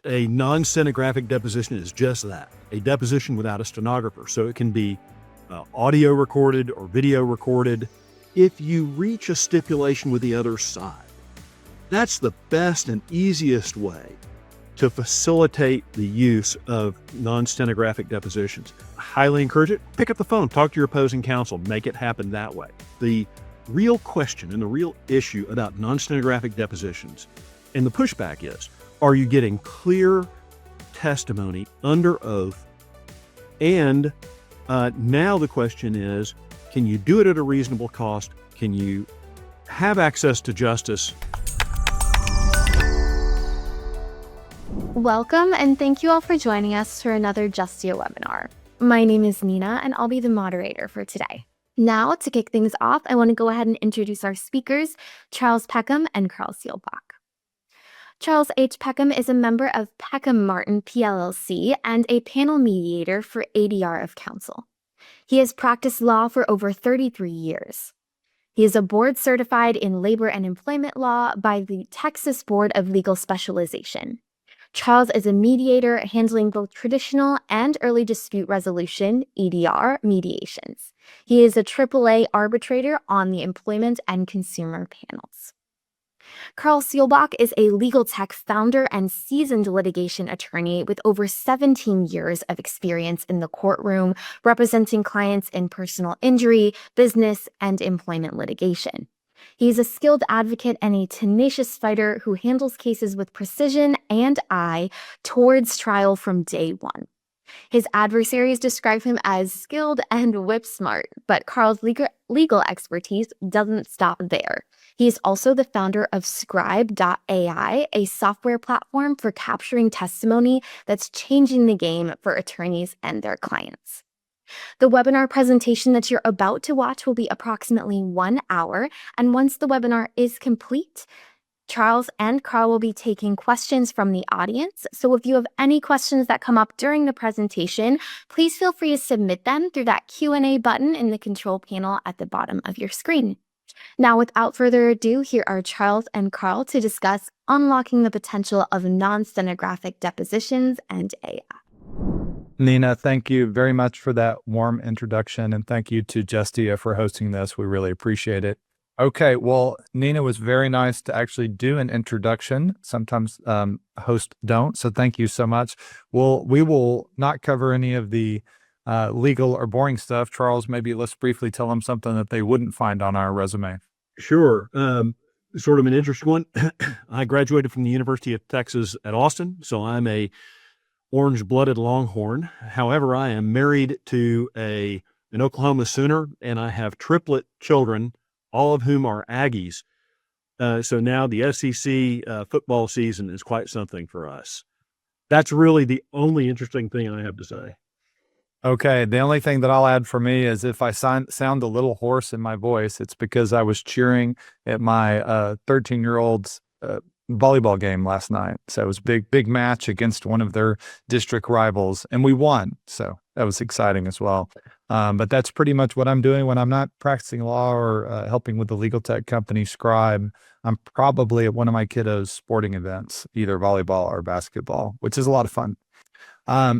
a non-stenographic deposition is just that, a deposition without a stenographer. So it can be audio recorded or video recorded if you reach a stipulation with the other side. That's the best and easiest way to facilitate the use of non-stenographic depositions. I highly encourage it. Pick up the phone, talk to your opposing counsel, make it happen that way. The real question and the real issue about non-stenographic depositions and the pushback is, are you getting clear testimony under oath? And now the question is, can you do it at a reasonable cost? Can you have access to justice? Welcome, and thank you all for joining us for another Justia webinar. My name is Nina, and I'll be the moderator for today. Now, to kick things off, I want to go ahead and introduce our speakers, Charles Peckham and Carl Seelbach. Charles H. Peckham is a member of Peckham Martin PLLC and a panel mediator for ADR of Counsel. He has practiced law for over 33 years. He is a board certified in labor and employment law by the Texas Board of Legal Specialization. Charles is a mediator handling both traditional and early dispute resolution, EDR, mediations. He is a AAA arbitrator on the employment and consumer panels. Carl Seelbach is a legal tech founder and seasoned litigation attorney with over 17 years of experience in the courtroom, representing clients in personal injury, business, and employment litigation. He is a skilled advocate and a tenacious fighter who handles cases with precision and eye towards trial from day one. His adversaries describe him as skilled and whip smart, but Carl's legal expertise doesn't stop there. He is also the founder of Scribe.ai, a software platform for capturing testimony that's changing the game for attorneys and their clients. The webinar presentation that you're about to watch will be approximately 1 hour, and once the webinar is complete, Charles and Carl will be taking questions from the audience. So if you have any questions that come up during the presentation, please feel free to submit them through that Q&A button in the control panel at the bottom of your screen. Now, without further ado, here are Charles and Carl to discuss unlocking the potential of non-stenographic depositions and AI. Nina, thank you very much for that warm introduction, and thank you to Justia for hosting this. We really appreciate it. Okay, well, Nina was very nice to actually do an introduction. Sometimes hosts don't, so thank you so much. We will not cover any of the legal or boring stuff. Charles, maybe let's briefly tell them something that they wouldn't find on our resume. Sure. Sort of an interesting one. I graduated from the University of Texas at Austin, so I'm a orange-blooded Longhorn. However, I am married to an Oklahoma Sooner, and I have triplet children, all of whom are Aggies. So now the SEC football season is quite something for us. That's really the only interesting thing I have to say. Okay, the only thing that I'll add for me is if I sound a little hoarse in my voice, it's because I was cheering at my 13-year-old's volleyball game last night. So it was a big match against one of their district rivals, and we won. So that was exciting as well. But that's pretty much what I'm doing when I'm not practicing law or helping with the legal tech company Scribe. I'm probably at one of my kiddos' sporting events, either volleyball or basketball, which is a lot of fun.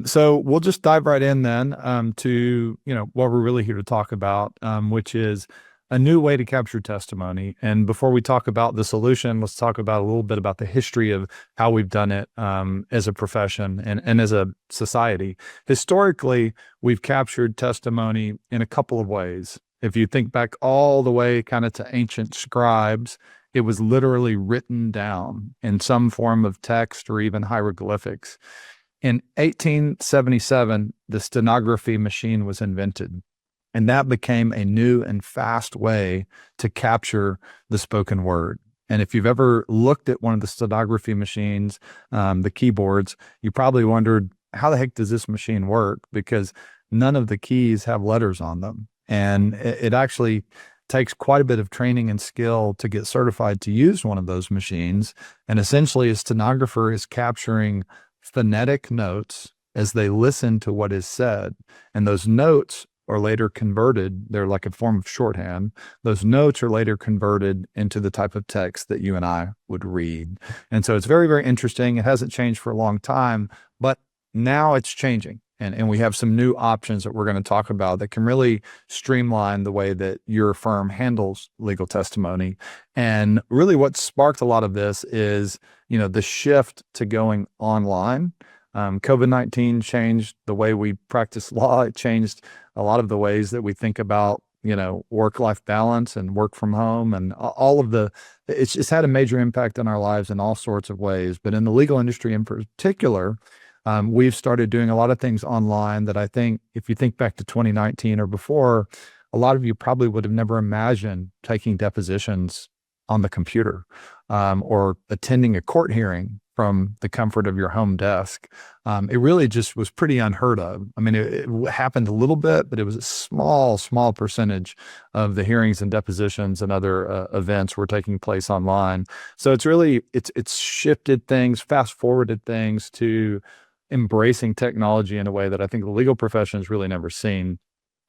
So we'll just dive right in then to what we're really here to talk about, which is a new way to capture testimony. And before we talk about the solution, let's talk about a little bit about the history of how we've done it as a profession and as a society. Historically, we've captured testimony in a couple of ways. If you think back all the way kind of to ancient scribes, it was literally written down in some form of text or even hieroglyphics. In 1877, the stenography machine was invented. And that became a new and fast way to capture the spoken word. And if you've ever looked at one of the stenography machines, the keyboards, you probably wondered, how the heck does this machine work? Because none of the keys have letters on them. And it actually takes quite a bit of training and skill to get certified to use one of those machines. And essentially, a stenographer is capturing phonetic notes as they listen to what is said. And those notes are later converted. They're like a form of shorthand. Those notes are later converted into the type of text that you and I would read. And so it's very, very interesting. It hasn't changed for a long time, but now it's changing. And we have some new options that we're going to talk about that can really streamline the way that your firm handles legal testimony. And really what sparked a lot of this is, the shift to going online. COVID-19 changed the way we practice law. It changed a lot of the ways that we think about, work-life balance and work from home and it's just had a major impact on our lives in all sorts of ways. But in the legal industry in particular, we've started doing a lot of things online that I think if you think back to 2019 or before, a lot of you probably would have never imagined taking depositions on the computer or attending a court hearing from the comfort of your home desk. It really just was pretty unheard of. I mean, it happened a little bit, but it was a small percentage of the hearings and depositions and other events were taking place online. So it's shifted things, fast forwarded things to embracing technology in a way that I think the legal profession has really never seen.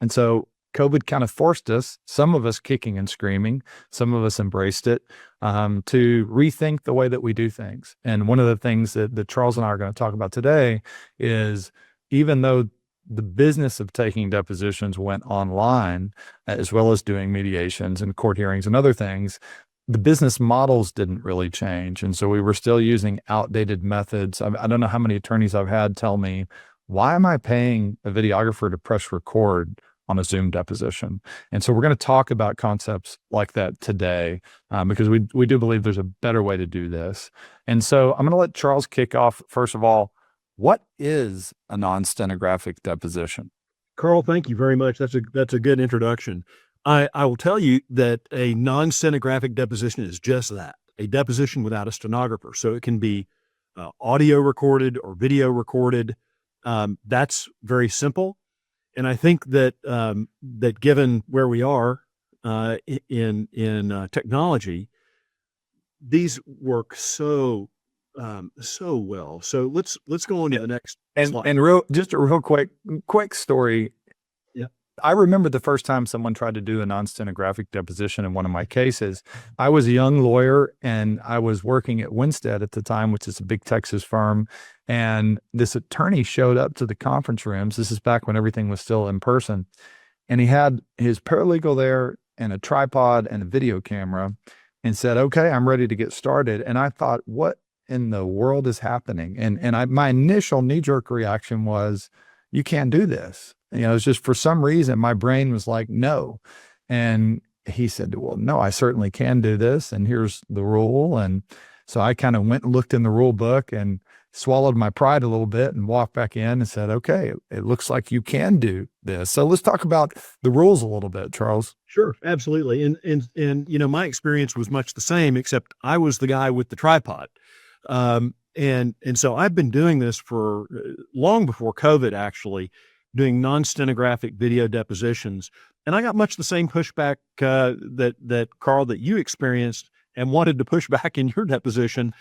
And so COVID kind of forced us, some of us kicking and screaming, some of us embraced it, to rethink the way that we do things. And one of the things that Charles and I are going to talk about today is even though the business of taking depositions went online, as well as doing mediations and court hearings and other things, the business models didn't really change. And so we were still using outdated methods. I don't know how many attorneys I've had tell me, why am I paying a videographer to press record on a Zoom deposition? And so we're going to talk about concepts like that today, because we do believe there's a better way to do this. And so I'm going to let Charles kick off. First of all, what is a non-stenographic deposition? Carl, thank you very much. That's a good introduction. I will tell you that a non-stenographic deposition is just that, a deposition without a stenographer. So it can be audio recorded or video recorded. That's very simple. And I think that that given where we are in technology, these work so well. So let's go on to the next slide. And just a real quick story. Yeah. I remember the first time someone tried to do a non-stenographic deposition in one of my cases. I was a young lawyer and I was working at Winstead at the time, which is a big Texas firm. And this attorney showed up to the conference rooms. This is back when everything was still in person. And he had his paralegal there and a tripod and a video camera and said, "Okay, I'm ready to get started." And I thought, what in the world is happening? And my initial knee-jerk reaction was, you can't do this. It's just for some reason, my brain was like, no. And he said, well, no, I certainly can do this. And here's the rule. And so I kind of went and looked in the rule book and swallowed my pride a little bit and walked back in and said, okay, it looks like you can do this. So let's talk about the rules a little bit, Charles. Sure, absolutely. And my experience was much the same, except I was the guy with the tripod. And so I've been doing this for long before COVID, actually, doing non-stenographic video depositions. And I got much the same pushback that Carl, that you experienced and wanted to push back in your deposition.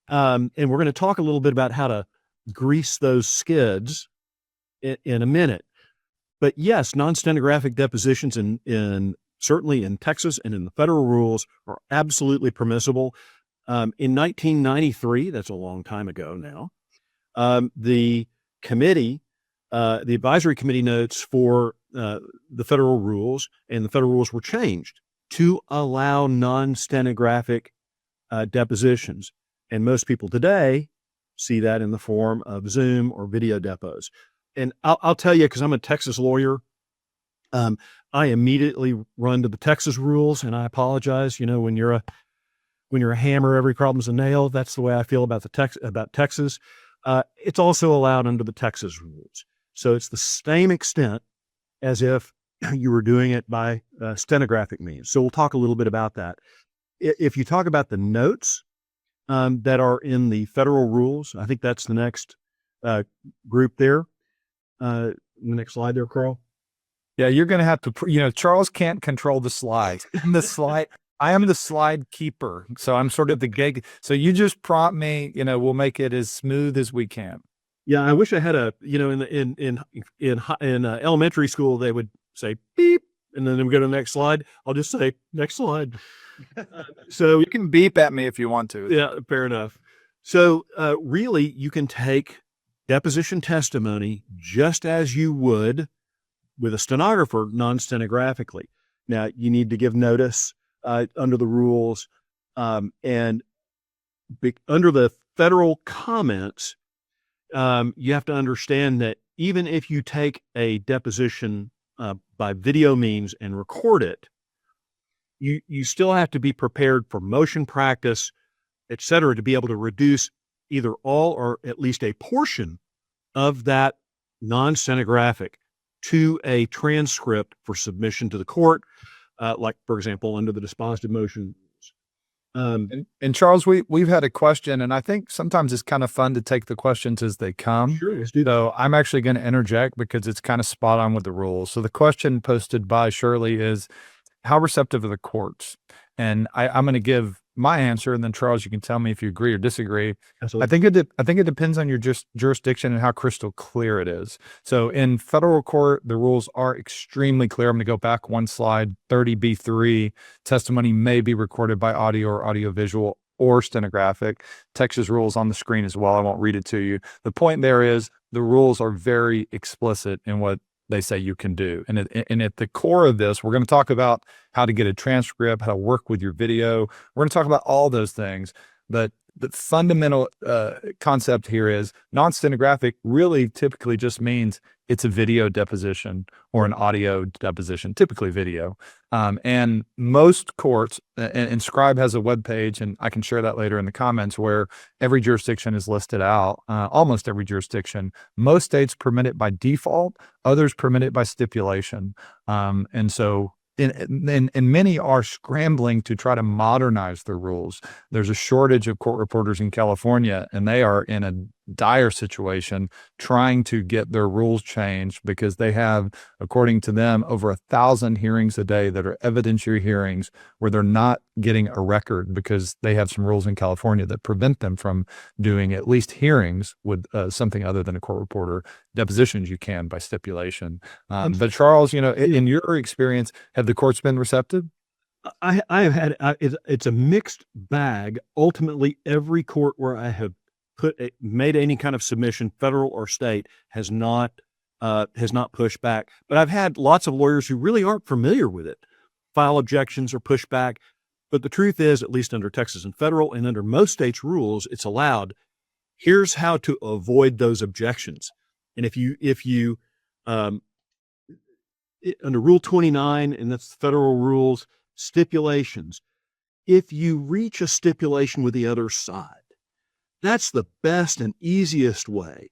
And we're going to talk a little bit about how to grease those skids in a minute. But yes, non-stenographic depositions certainly in Texas and in the federal rules are absolutely permissible. In 1993, that's a long time ago now, the advisory committee notes for the federal rules, and the federal rules were changed to allow non-stenographic depositions. And most people today see that in the form of Zoom or video depos. And I'll tell you, because I'm a Texas lawyer, I immediately run to the Texas rules, and I apologize. When you're a hammer, every problem's a nail. That's the way I feel about Texas. It's also allowed under the Texas rules. So it's the same extent as if you were doing it by stenographic means. So we'll talk a little bit about that. If you talk about the notes that are in the federal rules, I think that's the next group there. The next slide there, Carl. Yeah, you're going to have to, Charles can't control the slide. I am the slide keeper. So I'm sort of the gig. So you just prompt me, we'll make it as smooth as we can. Yeah, I wish I had a, in elementary school, they would say beep, and then we go to the next slide. I'll just say next slide. So You can beep at me if you want to. yeah, fair enough. So really, you can take deposition testimony just as you would with a stenographer non-stenographically. Now, you need to give notice under the rules, and under the federal comments, you have to understand that even if you take a deposition by video means and record it, you still have to be prepared for motion practice, et cetera, to be able to reduce either all or at least a portion of that non-stenographic to a transcript for submission to the court, like, for example, under the dispositive motion. And Charles, we've had a question, and I think sometimes it's kind of fun to take the questions as they come. Sure, let's do that. So I'm actually going to interject because it's kind of spot on with the rules. So the question posted by Shirley is, how receptive are the courts? And I'm going to give my answer, and then Charles, you can tell me if you agree or disagree. Absolutely. I think it depends on your jurisdiction and how crystal clear it is. So in federal court, the rules are extremely clear. I'm going to go back one slide. 30B3, testimony may be recorded by audio or audiovisual or stenographic. Texas rules on the screen as well. I won't read it to you. The point there is the rules are very explicit in what they say you can do. And at the core of this, we're going to talk about how to get a transcript, how to work with your video. We're going to talk about all those things. But the fundamental concept here is non-stenographic really typically just means it's a video deposition or an audio deposition, typically video. And most courts, and Scribe has a webpage, and I can share that later in the comments, where every jurisdiction is listed out, almost every jurisdiction. Most states permit it by default, others permit it by stipulation. And so and many are scrambling to try to modernize their rules. There's a shortage of court reporters in California, and they are in a dire situation trying to get their rules changed because they have, according to them, over 1,000 hearings a day that are evidentiary hearings where they're not getting a record because they have some rules in California that prevent them from doing at least hearings with something other than a court reporter. Depositions you can by stipulation. But Charles, in your experience, have the courts been receptive? I have had, it's a mixed bag. Ultimately, every court where I have made any kind of submission, federal or state, has not pushed back. But I've had lots of lawyers who really aren't familiar with it file objections or push back. But the truth is, at least under Texas and federal and under most states' rules, it's allowed. Here's how to avoid those objections. And if you under Rule 29, and that's the federal rules, stipulations, if you reach a stipulation with the other side, that's the best and easiest way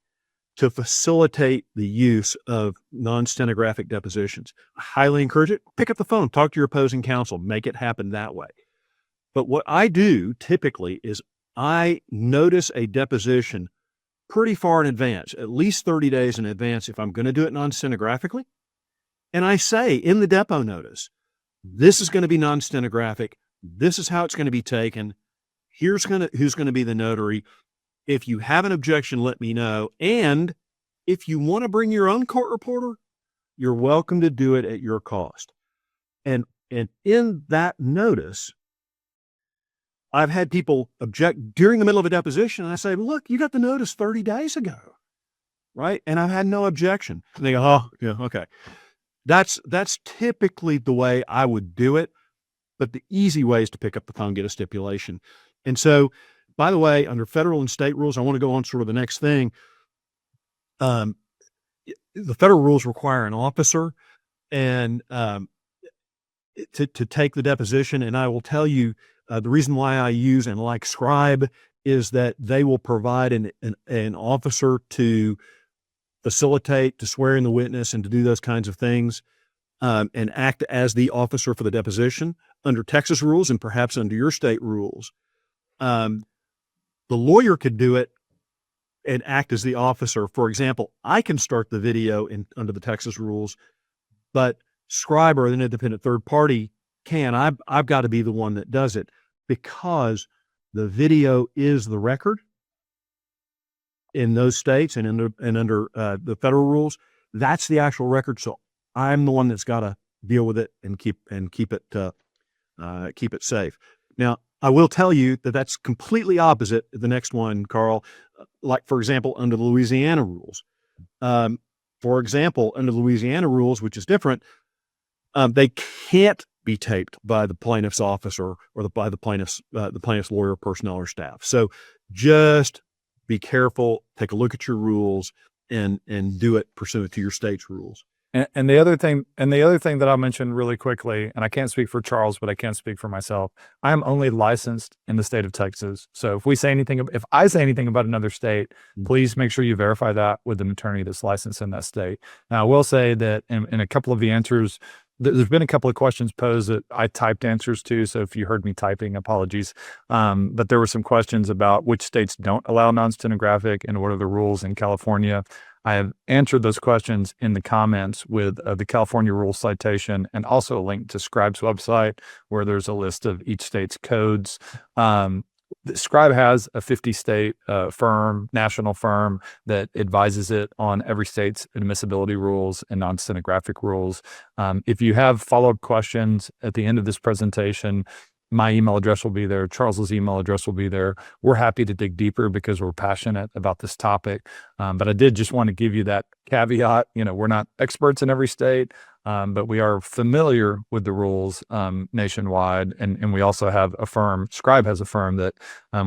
to facilitate the use of non-stenographic depositions. I highly encourage it. Pick up the phone, talk to your opposing counsel, make it happen that way. But what I do typically is I notice a deposition pretty far in advance, at least 30 days in advance if I'm going to do it non-stenographically. And I say in the depo notice, this is going to be non-stenographic. This is how it's going to be taken. Here's who's going to be the notary. If you have an objection, let me know. And if you want to bring your own court reporter, you're welcome to do it at your cost. And in that notice, I've had people object during the middle of a deposition, and I say, look, you got the notice 30 days ago, right? And I've had no objection. And they go, oh, yeah, okay. That's typically the way I would do it. But the easy way is to pick up the phone, get a stipulation. And so, by the way, under federal and state rules, I want to go on sort of the next thing. The federal rules require an officer and to take the deposition. And I will tell you, the reason why I use and like Scribe is that they will provide an officer to facilitate, to swear in the witness, and to do those kinds of things, and act as the officer for the deposition under Texas rules and perhaps under your state rules. The lawyer could do it and act as the officer. For example, I can start the video under the Texas rules, but Scribe or an independent third party can. I've got to be the one that does it because the video is the record. in those states and under the federal rules, that's the actual record. So I'm the one that's got to deal with it and keep it safe. Now, I will tell you that that's completely opposite the next one, Carl. Like, for example, under the Louisiana rules. For example, under the Louisiana rules, which is different, they can't be taped by the plaintiff's office or by the plaintiff's lawyer, personnel, or staff. So just be careful, take a look at your rules, and do it pursuant to your state's rules. And the other thing that I'll mention really quickly, and I can't speak for Charles, but I can speak for myself. I am only licensed in the state of Texas. So if I say anything about another state, please make sure you verify that with an attorney that's licensed in that state. Now, I will say that in a couple of the answers, there's been a couple of questions posed that I typed answers to. So if you heard me typing, apologies. But there were some questions about which states don't allow non-stenographic and what are the rules in California. I have answered those questions in the comments with the California rules citation and also a link to Scribe's website where there's a list of each state's codes. Scribe has a 50-state national firm that advises it on every state's admissibility rules and non-stenographic rules. If you have follow-up questions at the end of this presentation, my email address will be there. Charles's email address will be there. We're happy to dig deeper because we're passionate about this topic. But I did just want to give you that caveat. We're not experts in every state, but we are familiar with the rules nationwide. And we also have Scribe has a firm that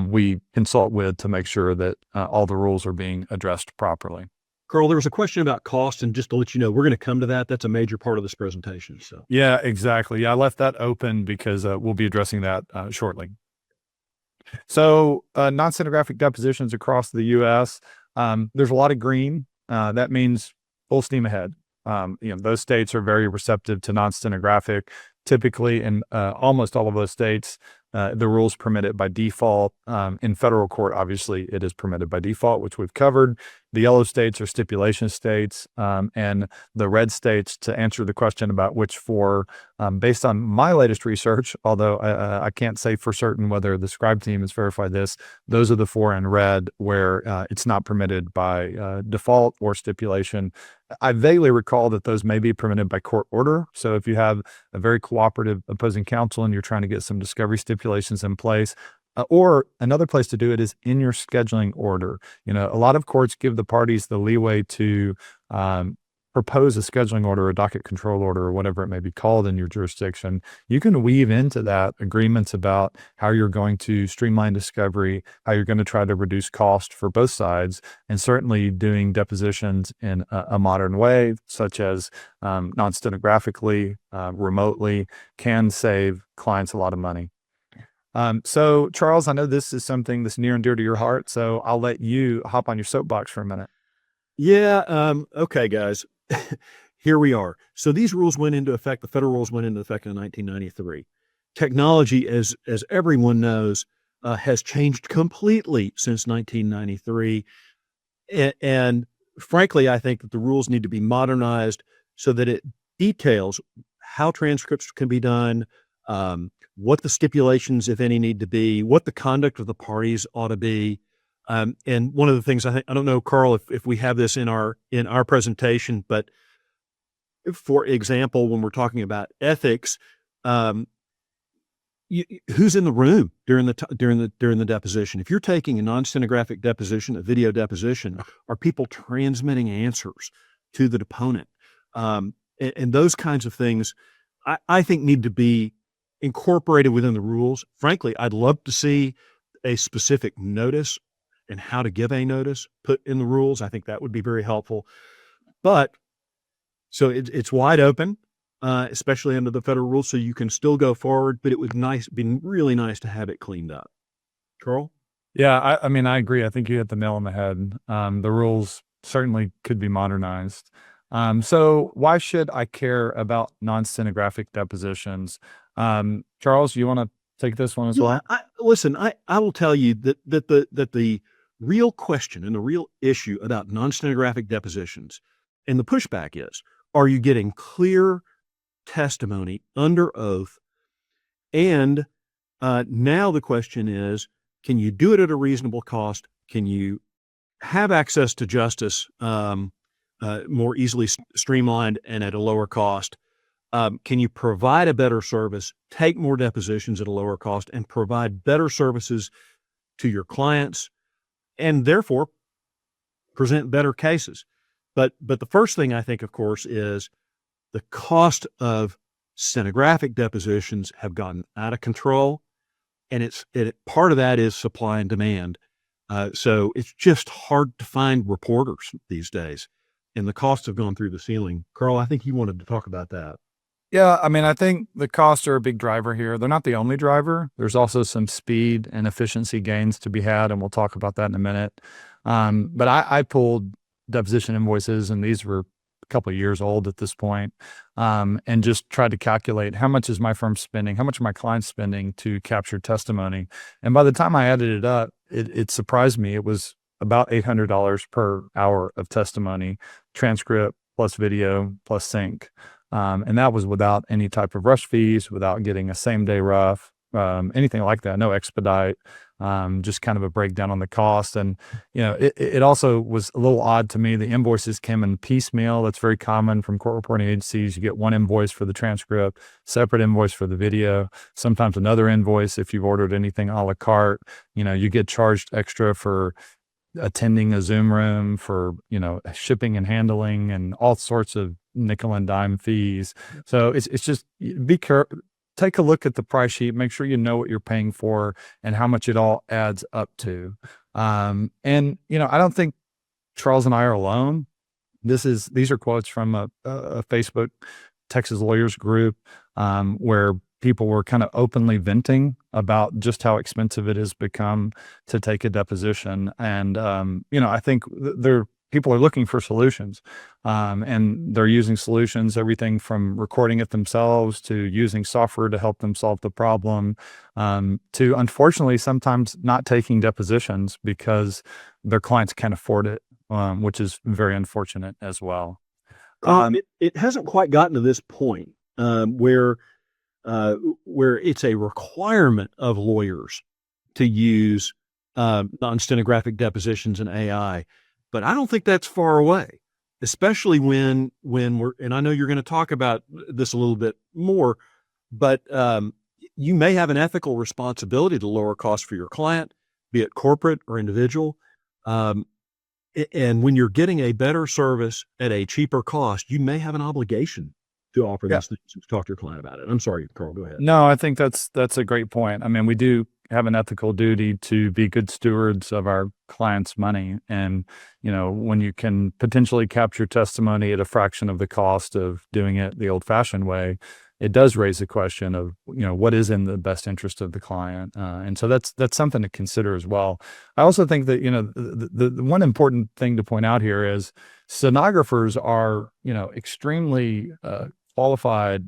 we consult with to make sure that all the rules are being addressed properly. Carl, there was a question about cost, and just to let you know, we're going to come to that. That's a major part of this presentation. So yeah, exactly. Yeah, I left that open because we'll be addressing that shortly. So non-stenographic depositions across the U.S., there's a lot of green. That means full steam ahead. Those states are very receptive to non-stenographic. Typically, in almost all of those states, the rules permit it by default. In federal court, obviously, it is permitted by default, which we've covered. The yellow states are stipulation states, and the red states, to answer the question about which four, based on my latest research, although I can't say for certain whether the Scribe team has verified this, those are the four in red where it's not permitted by default or stipulation. I vaguely recall that those may be permitted by court order. So if you have a very cooperative opposing counsel and you're trying to get some discovery stipulations in place, or another place to do it is in your scheduling order. A lot of courts give the parties the leeway to propose a scheduling order, a docket control order, or whatever it may be called in your jurisdiction. You can weave into that agreements about how you're going to streamline discovery, how you're going to try to reduce cost for both sides, and certainly doing depositions in a modern way, such as non-stenographically, remotely, can save clients a lot of money. So Charles, I know this is something that's near and dear to your heart, so I'll let you hop on your soapbox for a minute. Yeah. Okay, guys. Here we are. So these rules went into effect. The federal rules went into effect in 1993. Technology, as everyone knows, has changed completely since 1993. And frankly, I think that the rules need to be modernized so that it details how transcripts can be done, what the stipulations, if any, need to be, what the conduct of the parties ought to be. And one of the things I don't know, Carl, if we have this in our presentation, but for example, when we're talking about ethics, who's in the room during the deposition? If you're taking a non-stenographic deposition, a video deposition, are people transmitting answers to the deponent? And those kinds of things, I think, need to be incorporated within the rules. Frankly, I'd love to see a specific notice and how to give a notice put in the rules. I think that would be very helpful. But so it's wide open, especially under the federal rules, so you can still go forward, but it would be really nice to have it cleaned up. Carl? Yeah, I mean, I agree. I think you hit the nail on the head. The rules certainly could be modernized. So why should I care about non-stenographic depositions? Charles, you want to take this one as well? Listen, I will tell you that the real question and the real issue about non-stenographic depositions, and the pushback is, are you getting clear testimony under oath? And now the question is, can you do it at a reasonable cost? Can you have access to justice more easily streamlined and at a lower cost? Can you provide a better service, take more depositions at a lower cost, and provide better services to your clients, and therefore present better cases? But the first thing I think, of course, is the cost of stenographic depositions have gotten out of control, and part of that is supply and demand. So it's just hard to find reporters these days, and the costs have gone through the ceiling. Carl, I think you wanted to talk about that. Yeah, I mean, I think the costs are a big driver here. They're not the only driver. There's also some speed and efficiency gains to be had, and we'll talk about that in a minute. But I pulled deposition invoices, and these were a couple of years old at this point, and just tried to calculate how much is my firm spending, how much are my clients spending to capture testimony. And by the time I added it up, it surprised me. It was about $800 per hour of testimony, transcript plus video plus sync. And that was without any type of rush fees, without getting a same day rough, anything like that, no expedite, just kind of a breakdown on the cost. And, it also was a little odd to me. The invoices came in piecemeal. That's very common from court reporting agencies. You get one invoice for the transcript, separate invoice for the video, sometimes another invoice if you've ordered anything a la carte. You get charged extra for attending a Zoom room, for, shipping and handling, and all sorts of nickel and dime fees. So it's just be careful. Take a look at the price sheet, make sure you know what you're paying for and how much it all adds up to. And, I don't think Charles and I are alone. These are quotes from a Facebook Texas lawyers group, where people were kind of openly venting about just how expensive it has become to take a deposition. And, I think people are looking for solutions, and they're using solutions, everything from recording it themselves to using software to help them solve the problem, to unfortunately sometimes not taking depositions because their clients can't afford it, which is very unfortunate as well. It hasn't quite gotten to this point where it's a requirement of lawyers to use non-stenographic depositions and AI. But I don't think that's far away, especially when we're, and I know you're going to talk about this a little bit more, but you may have an ethical responsibility to lower costs for your client, be it corporate or individual. And when you're getting a better service at a cheaper cost, you may have an obligation to offer those things. Talk to your client about it. I'm sorry, Carl, go ahead. No, I think that's a great point. I mean, we do have an ethical duty to be good stewards of our clients' money. And, when you can potentially capture testimony at a fraction of the cost of doing it the old fashioned way, it does raise the question of, what is in the best interest of the client. And so that's something to consider as well. I also think that, the one important thing to point out here is stenographers are, extremely qualified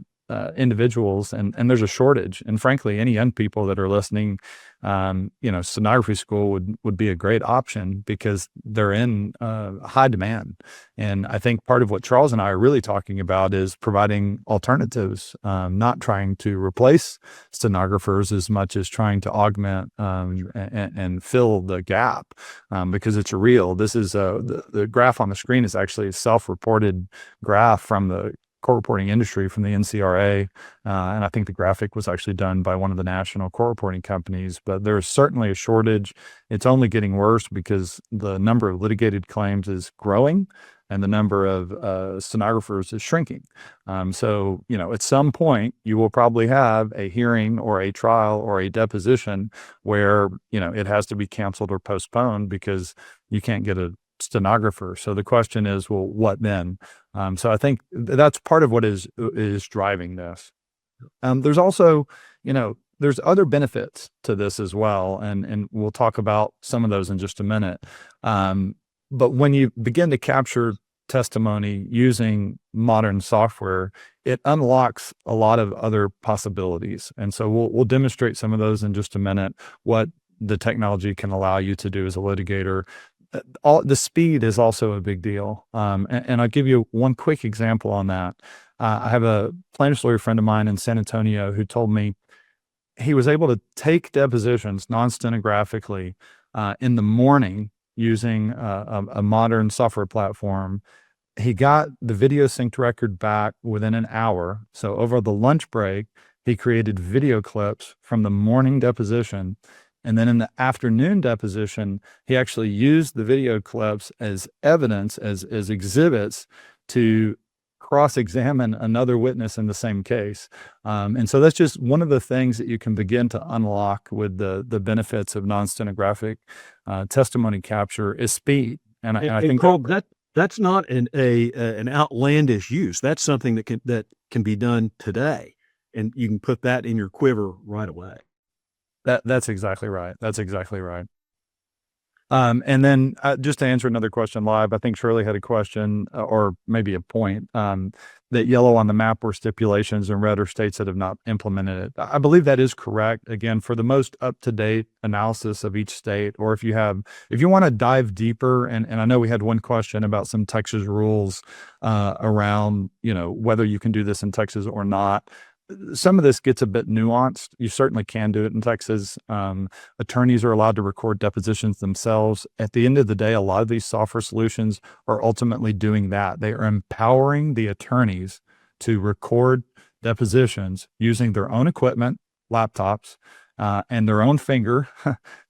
individuals, and there's a shortage. And frankly, any young people that are listening, stenography school would be a great option because they're in high demand. And I think part of what Charles and I are really talking about is providing alternatives, not trying to replace stenographers as much as trying to augment and fill the gap, because it's real. This is the graph on the screen is actually a self-reported graph from the court reporting industry, from the NCRA. And I think the graphic was actually done by one of the national court reporting companies, but there's certainly a shortage. It's only getting worse because the number of litigated claims is growing and the number of stenographers is shrinking. So, at some point you will probably have a hearing or a trial or a deposition where, it has to be canceled or postponed because you can't get a stenographer. So the question is, well, what then? So I think that's part of what is driving this. There's also, there's other benefits to this as well. And we'll talk about some of those in just a minute. But when you begin to capture testimony using modern software, it unlocks a lot of other possibilities. And so we'll demonstrate some of those in just a minute, what the technology can allow you to do as a litigator. The speed is also a big deal. And I'll give you one quick example on that. I have a plaintiff's lawyer friend of mine in San Antonio who told me he was able to take depositions non-stenographically in the morning using a modern software platform. He got the video synced record back within an hour. So over the lunch break, he created video clips from the morning deposition. And then in the afternoon deposition, he actually used the video clips as evidence, as exhibits to cross-examine another witness in the same case. And so that's just one of the things that you can begin to unlock with the benefits of non-stenographic testimony capture is speed. And I think Carl, that's not an outlandish use. That's something that can be done today, and you can put that in your quiver right away. That's exactly right. That's exactly right. And then just to answer another question live, I think Shirley had a question or maybe a point that yellow on the map were stipulations and red are states that have not implemented it. I believe that is correct. Again, for the most up-to-date analysis of each state, or if you want to dive deeper, and I know we had one question about some Texas rules around, whether you can do this in Texas or not. Some of this gets a bit nuanced. You certainly can do it in Texas. Attorneys are allowed to record depositions themselves. At the end of the day, a lot of these software solutions are ultimately doing that. They are empowering the attorneys to record depositions using their own equipment, laptops, and their own finger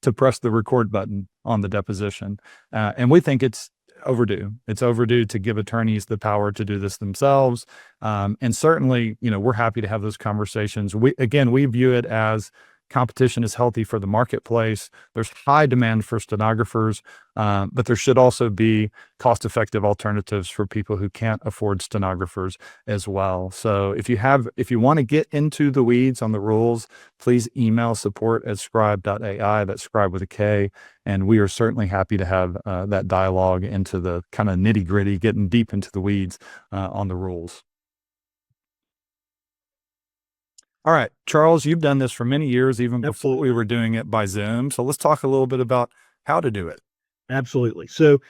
to press the record button on the deposition. And we think it's overdue. It's overdue to give attorneys the power to do this themselves. And certainly, we're happy to have those conversations. We view it as competition is healthy for the marketplace. There's high demand for stenographers, but there should also be cost-effective alternatives for people who can't afford stenographers as well. So if you want to get into the weeds on the rules, please email support@scribe.ai. That's Scribe with a K. And we are certainly happy to have that dialogue into the kind of nitty-gritty, getting deep into the weeds on the rules. All right, Charles, you've done this for many years, even before we were doing it by Zoom. So let's talk a little bit about how to do it. Absolutely. So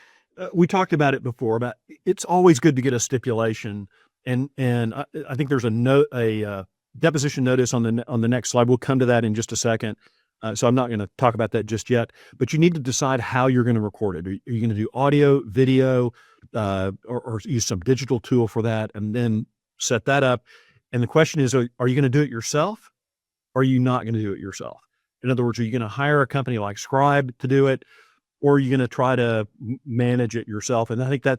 we talked about it before, about it's always good to get a stipulation. And I think there's a deposition notice on the next slide. We'll come to that in just a second. So I'm not going to talk about that just yet, but you need to decide how you're going to record it. Are you going to do audio, video, or use some digital tool for that, and then set that up? And the question is, are you going to do it yourself, or are you not going to do it yourself? In other words, are you going to hire a company like Scribe to do it, or are you going to try to manage it yourself? And I think I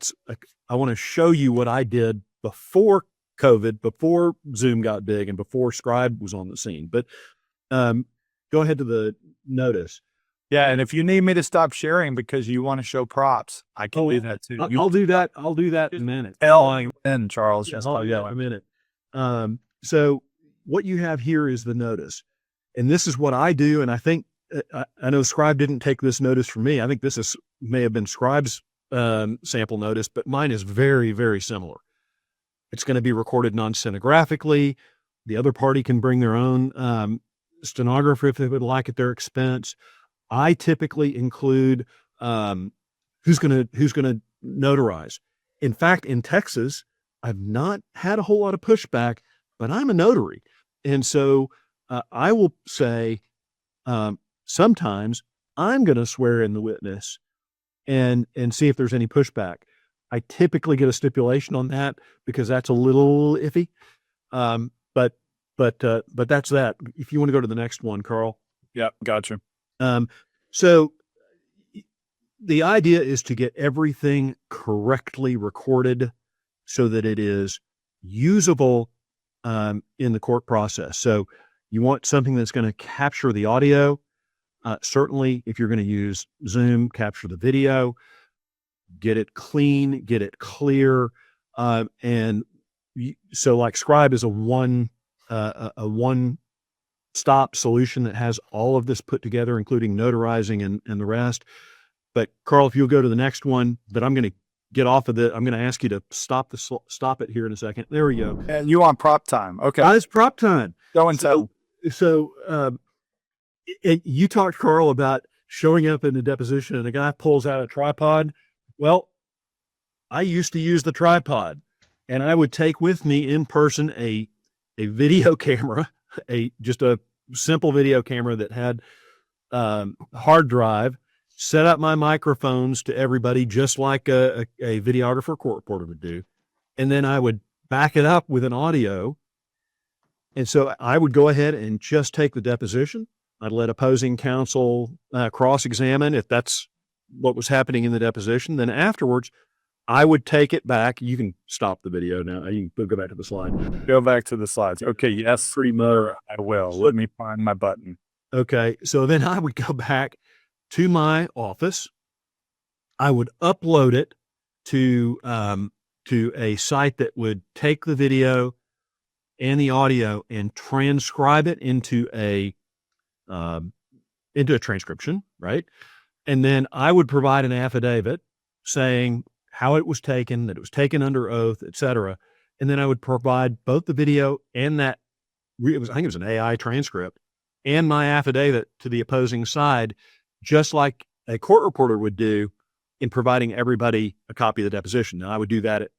want to show you what I did before COVID, before Zoom got big, and before Scribe was on the scene. But go ahead to the notice. Yeah, and if you need me to stop sharing because you want to show props, I can do that too. I'll do that. I'll do that in a minute. And Charles, I'll do that in a minute. So what you have here is the notice, and this is what I do. And I think, I know Scribe didn't take this notice from me. I think this may have been Scribe's sample notice, but mine is very, very similar. It's going to be recorded non-stenographically. The other party can bring their own stenographer if they would like at their expense. I typically include who's going to notarize. In fact, in Texas, I've not had a whole lot of pushback, but I'm a notary. And so I will say sometimes I'm going to swear in the witness and see if there's any pushback. I typically get a stipulation on that because that's a little iffy. But that's that. If you want to go to the next one, Carl. Yeah, gotcha. So the idea is to get everything correctly recorded so that it is usable in the court process. So you want something that's going to capture the audio. Certainly, if you're going to use Zoom, capture the video, get it clean, get it clear. So like Scribe is a one-stop solution that has all of this put together, including notarizing and the rest. But Carl, if you'll go to the next one, but I'm going to get off of it. I'm going to ask you to stop it here in a second. There we go. And you want prop time. Okay. It's prop time. Go and tell. So you talked, Carl, about showing up in the deposition and a guy pulls out a tripod. Well, I used to use the tripod, and I would take with me in person a video camera, just a simple video camera that had hard drive, set up my microphones to everybody just like a videographer court reporter would do. And then I would back it up with an audio. And so I would go ahead and just take the deposition. I'd let opposing counsel cross-examine if that's what was happening in the deposition. Then afterwards, I would take it back. You can stop the video now. You can go back to the slide. Go back to the slides. Okay, yes, Pretty much. I will. Let me find my button. Okay, so then I would go back to my office. I would upload it to a site that would take the video and the audio and transcribe it into a transcription, right? And then I would provide an affidavit saying how it was taken, that it was taken under oath, et cetera. And then I would provide both the video and I think it was an AI transcript, and my affidavit to the opposing side, just like a court reporter would do in providing everybody a copy of the deposition. Now, I would do that at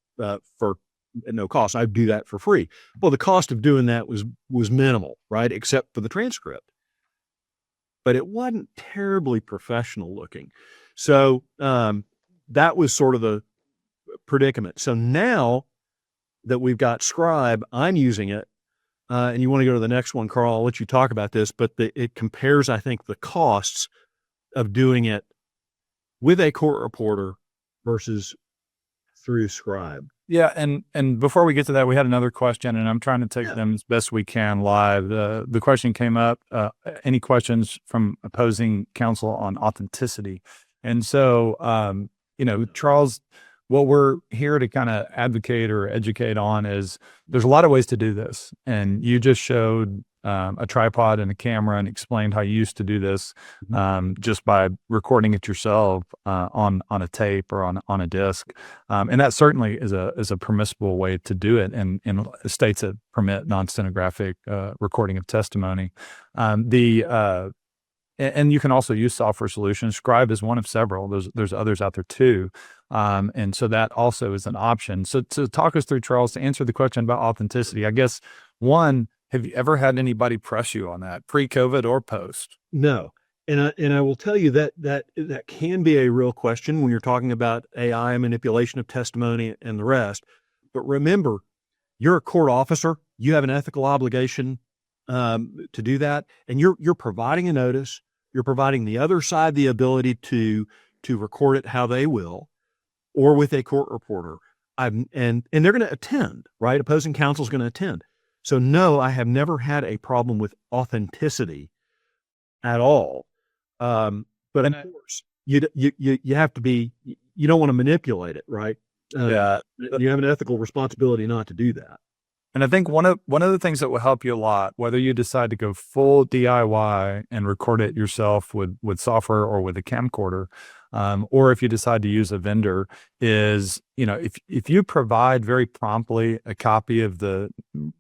no cost. I'd do that for free. Well, the cost of doing that was minimal, right? Except for the transcript. But it wasn't terribly professional looking. So that was sort of the predicament. So now that we've got Scribe, I'm using it. And you want to go to the next one, Carl, I'll let you talk about this, but it compares, I think, the costs of doing it with a court reporter versus through Scribe. Yeah, and before we get to that, we had another question, and I'm trying to take them as best we can live. The question came up, any questions from opposing counsel on authenticity? And so, Charles, what we're here to kind of advocate or educate on is there's a lot of ways to do this. And you just showed a tripod and a camera and explained how you used to do this just by recording it yourself on a tape or on a disc. And that certainly is a permissible way to do it in states that permit non-stenographic recording of testimony. And you can also use software solutions. Scribe is one of several. There's others out there too. And so that also is an option. So to talk us through, Charles, to answer the question about authenticity, I guess, one, have you ever had anybody press you on that, pre-COVID or post? No. And I will tell you that can be a real question when you're talking about AI manipulation of testimony and the rest. But remember, you're a court officer. You have an ethical obligation to do that. And you're providing a notice. You're providing the other side the ability to record it how they will, or with a court reporter. And they're going to attend, right? Opposing counsel is going to attend. So no, I have never had a problem with authenticity at all. But of course, you have to be. You don't want to manipulate it, right? Yeah, you have an ethical responsibility not to do that. And I think one of the things that will help you a lot, whether you decide to go full DIY and record it yourself with software or with a camcorder, or if you decide to use a vendor, is, if you provide very promptly a copy of the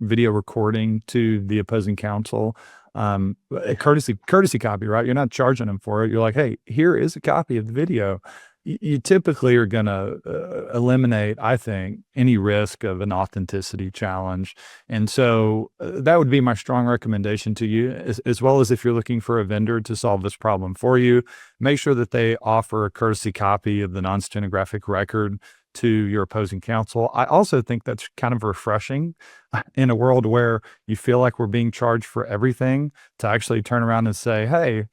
video recording to the opposing counsel, a courtesy copy, right? You're not charging them for it. You're like, hey, here is a copy of the video. You typically are going to eliminate, I think, any risk of an authenticity challenge. And so that would be my strong recommendation to you, as well as if you're looking for a vendor to solve this problem for you, make sure that they offer a courtesy copy of the non-stenographic record to your opposing counsel. I also think that's kind of refreshing in a world where you feel like we're being charged for everything, to actually turn around and say, hey,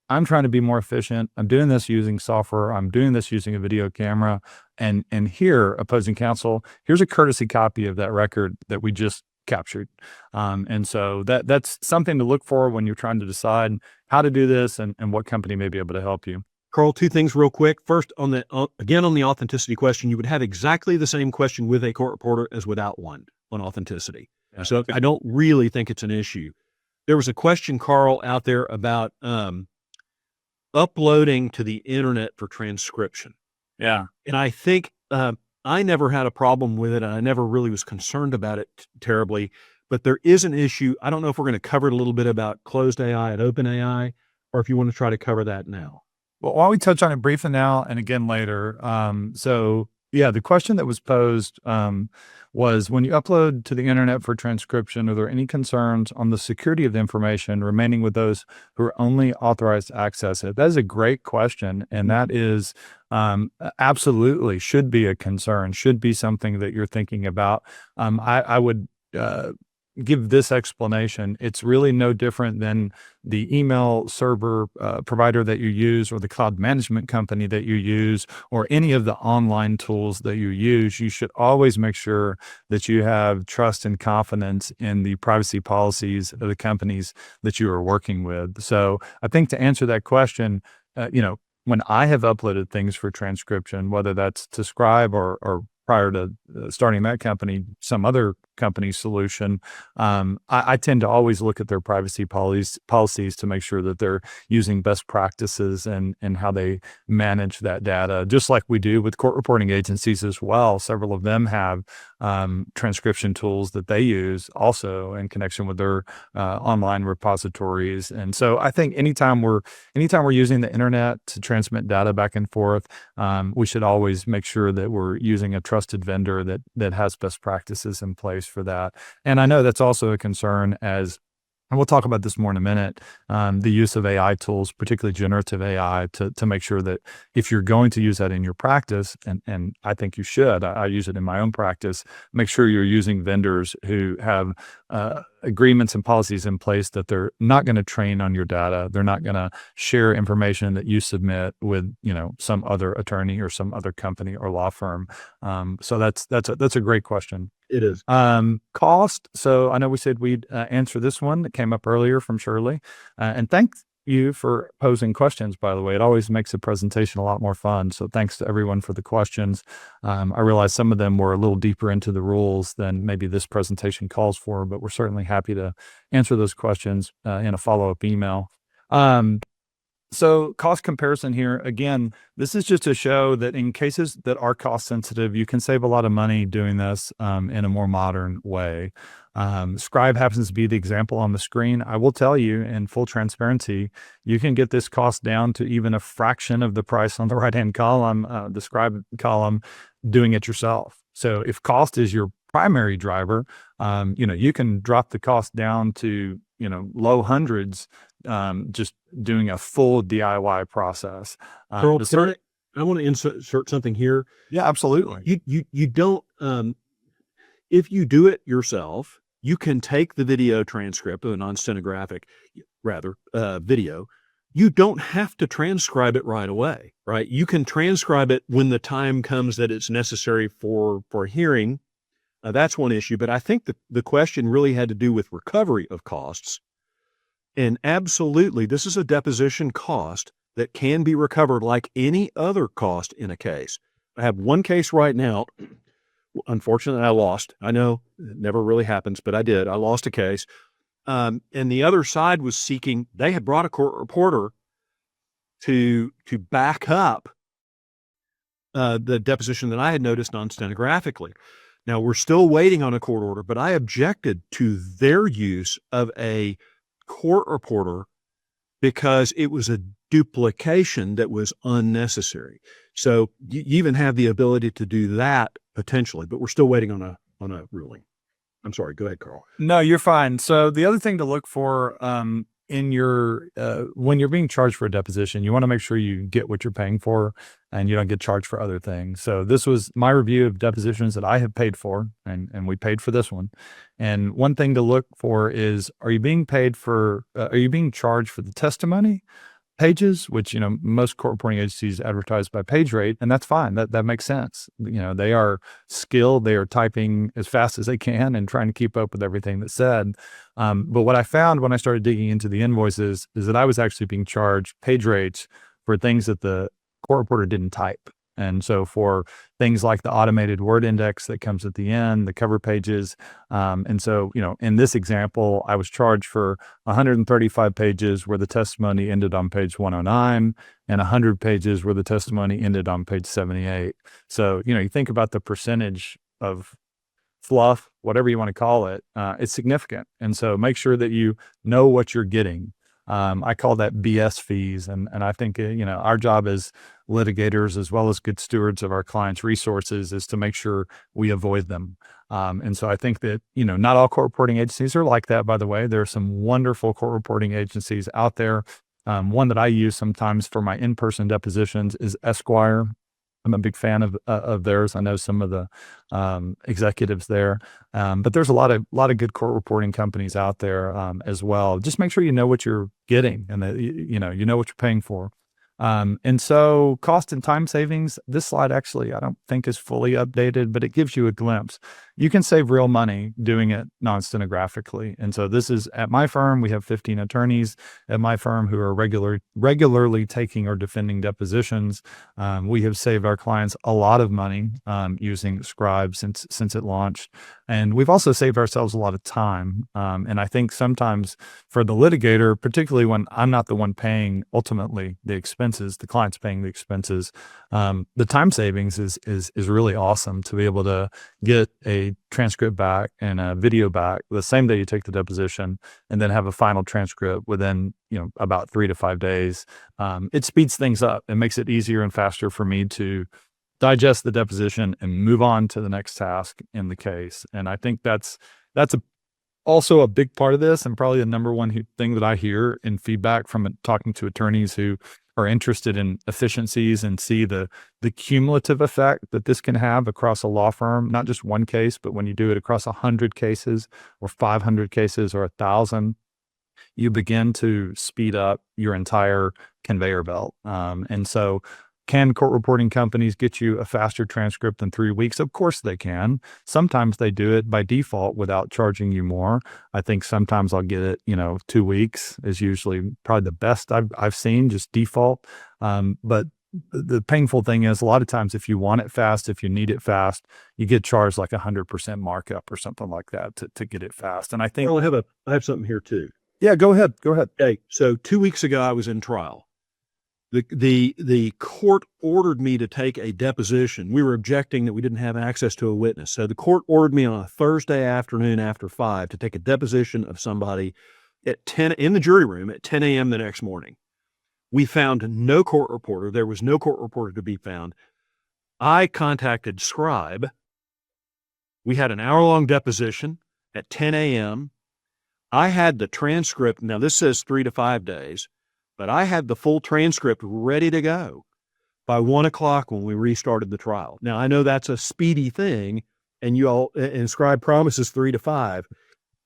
I'm trying to be more efficient. I'm doing this using software. I'm doing this using a video camera. And here, opposing counsel, here's a courtesy copy of that record that we just captured. And so that's something to look for when you're trying to decide how to do this and what company may be able to help you. Carl, two things real quick. First, on the authenticity question, you would have exactly the same question with a court reporter as without one on authenticity. Yeah. So I don't really think it's an issue. There was a question, Carl, out there about uploading to the internet for transcription. Yeah. And I think I never had a problem with it, and I never really was concerned about it terribly, but there is an issue. I don't know if we're going to cover it a little bit about closed AI and open AI, or if you want to try to cover that now. Well, why don't we touch on it briefly now and again later? So Yeah, the question that was posed was, when you upload to the internet for transcription, are there any concerns on the security of the information remaining with those who are only authorized to access it? That is a great question, and that is absolutely should be a concern, should be something that you're thinking about. I would give this explanation. It's really no different than the email server provider that you use, or the cloud management company that you use, or any of the online tools that you use. You should always make sure that you have trust and confidence in the privacy policies of the companies that you are working with. So I think, to answer that question, when I have uploaded things for transcription, whether that's to Scribe or prior to starting that company, some other company solution, I tend to always look at their privacy policies to make sure that they're using best practices and how they manage that data, just like we do with court reporting agencies as well. Several of them have transcription tools that they use also in connection with their online repositories. And so I think anytime we're using the internet to transmit data back and forth, we should always make sure that we're using a trusted vendor that has best practices in place for that. And I know that's also a concern, as, and we'll talk about this more in a minute, the use of AI tools, particularly generative AI, to make sure that if you're going to use that in your practice, and I think you should, I use it in my own practice, make sure you're using vendors who have agreements and policies in place that they're not going to train on your data. They're not going to share information that you submit with, some other attorney or some other company or law firm. So that's a great question. It is. Cost. So I know we said we'd answer this one that came up earlier from Shirley. And thanks you for posing questions, by the way. It always makes the presentation a lot more fun. So thanks to everyone for the questions. I realize some of them were a little deeper into the rules than maybe this presentation calls for, but we're certainly happy to answer those questions in a follow-up email. So cost comparison here, again, this is just to show that in cases that are cost sensitive, you can save a lot of money doing this in a more modern way. Scribe happens to be the example on the screen. I will tell you, in full transparency, you can get this cost down to even a fraction of the price on the right-hand column, the Scribe column, doing it yourself. So if cost is your primary driver, you can drop the cost down to, low hundreds, just doing a full DIY process. Carl, I want to insert something here. Yeah, absolutely. You don't, if you do it yourself, you can take the video transcript, a non-stenographic, video. You don't have to transcribe it right away, right? You can transcribe it when the time comes that it's necessary for hearing. That's one issue, but I think the question really had to do with recovery of costs. And absolutely, this is a deposition cost that can be recovered like any other cost in a case. I have one case right now. Unfortunately, I lost. I know it never really happens, but I did. I lost a case. And the other side was seeking, they had brought a court reporter to back up the deposition that I had noticed non-stenographically. Now, we're still waiting on a court order, but I objected to their use of a court reporter because it was a duplication that was unnecessary. So you even have the ability to do that potentially, but we're still waiting on a ruling. I'm sorry. Go ahead, Carl. No, you're fine. So the other thing to look for in your when you're being charged for a deposition, you want to make sure you get what you're paying for and you don't get charged for other things. So this was my review of depositions that I have paid for, and we paid for this one. And one thing to look for is, are you being charged for the testimony pages, which, most court reporting agencies advertise by page rate, and that's fine. That makes sense. They are skilled. They are typing as fast as they can and trying to keep up with everything that's said. But what I found when I started digging into the invoices is that I was actually being charged page rates for things that the court reporter didn't type. And so for things like the automated word index that comes at the end, the cover pages. And so, in this example, I was charged for 135 pages where the testimony ended on page 109 and 100 pages where the testimony ended on page 78. So, you think about the percentage of fluff, whatever you want to call it, it's significant. And so make sure that you know what you're getting. I call that BS fees. And I think, our job as litigators, as well as good stewards of our clients' resources, is to make sure we avoid them. And so I think that, not all court reporting agencies are like that, by the way. There are some wonderful court reporting agencies out there. One that I use sometimes for my in-person depositions is Esquire. I'm a big fan of theirs. I know some of the executives there, but there's a lot of good court reporting companies out there as well. Just make sure you know what you're getting and that you know what you're paying for. And so cost and time savings, this slide actually I don't think is fully updated, but it gives you a glimpse. You can save real money doing it non-stenographically. And so this is at my firm, we have 15 attorneys at my firm who are regularly taking or defending depositions. We have saved our clients a lot of money using Scribe since it launched. And we've also saved ourselves a lot of time. And I think sometimes for the litigator, particularly when I'm not the one paying ultimately the expenses, the client's paying the expenses, the time savings is really awesome to be able to get a transcript back and a video back the same day you take the deposition, and then have a final transcript within about 3 to 5 days. It speeds things up. It makes it easier and faster for me to digest the deposition and move on to the next task in the case. And I think that's also a big part of this, and probably the number one thing that I hear in feedback from talking to attorneys who are interested in efficiencies and see the cumulative effect that this can have across a law firm, not just one case, but when you do it across 100 cases or 500 cases or 1,000, you begin to speed up your entire conveyor belt. And so can court reporting companies get you a faster transcript in 3 weeks? Of course they can. Sometimes they do it by default without charging you more. I think sometimes I'll get it, 2 weeks is usually probably the best I've seen, just default. But the painful thing is a lot of times if you want it fast, if you need it fast, you get charged like 100% markup or something like that to get it fast. And I think— Well, I have something here too. Yeah, go ahead. Okay, so 2 weeks ago I was in trial. The court ordered me to take a deposition. We were objecting that we didn't have access to a witness. So the court ordered me on a Thursday afternoon after 5 to take a deposition of somebody at 10 in the jury room at 10 a.m. the next morning. We found no court reporter. There was no court reporter to be found. I contacted Scribe. We had an hour-long deposition at 10 a.m. I had the transcript. Now this says 3 to 5 days. But I had the full transcript ready to go by 1 o'clock when we restarted the trial. Now, I know that's a speedy thing, and Scribe promises 3 to 5,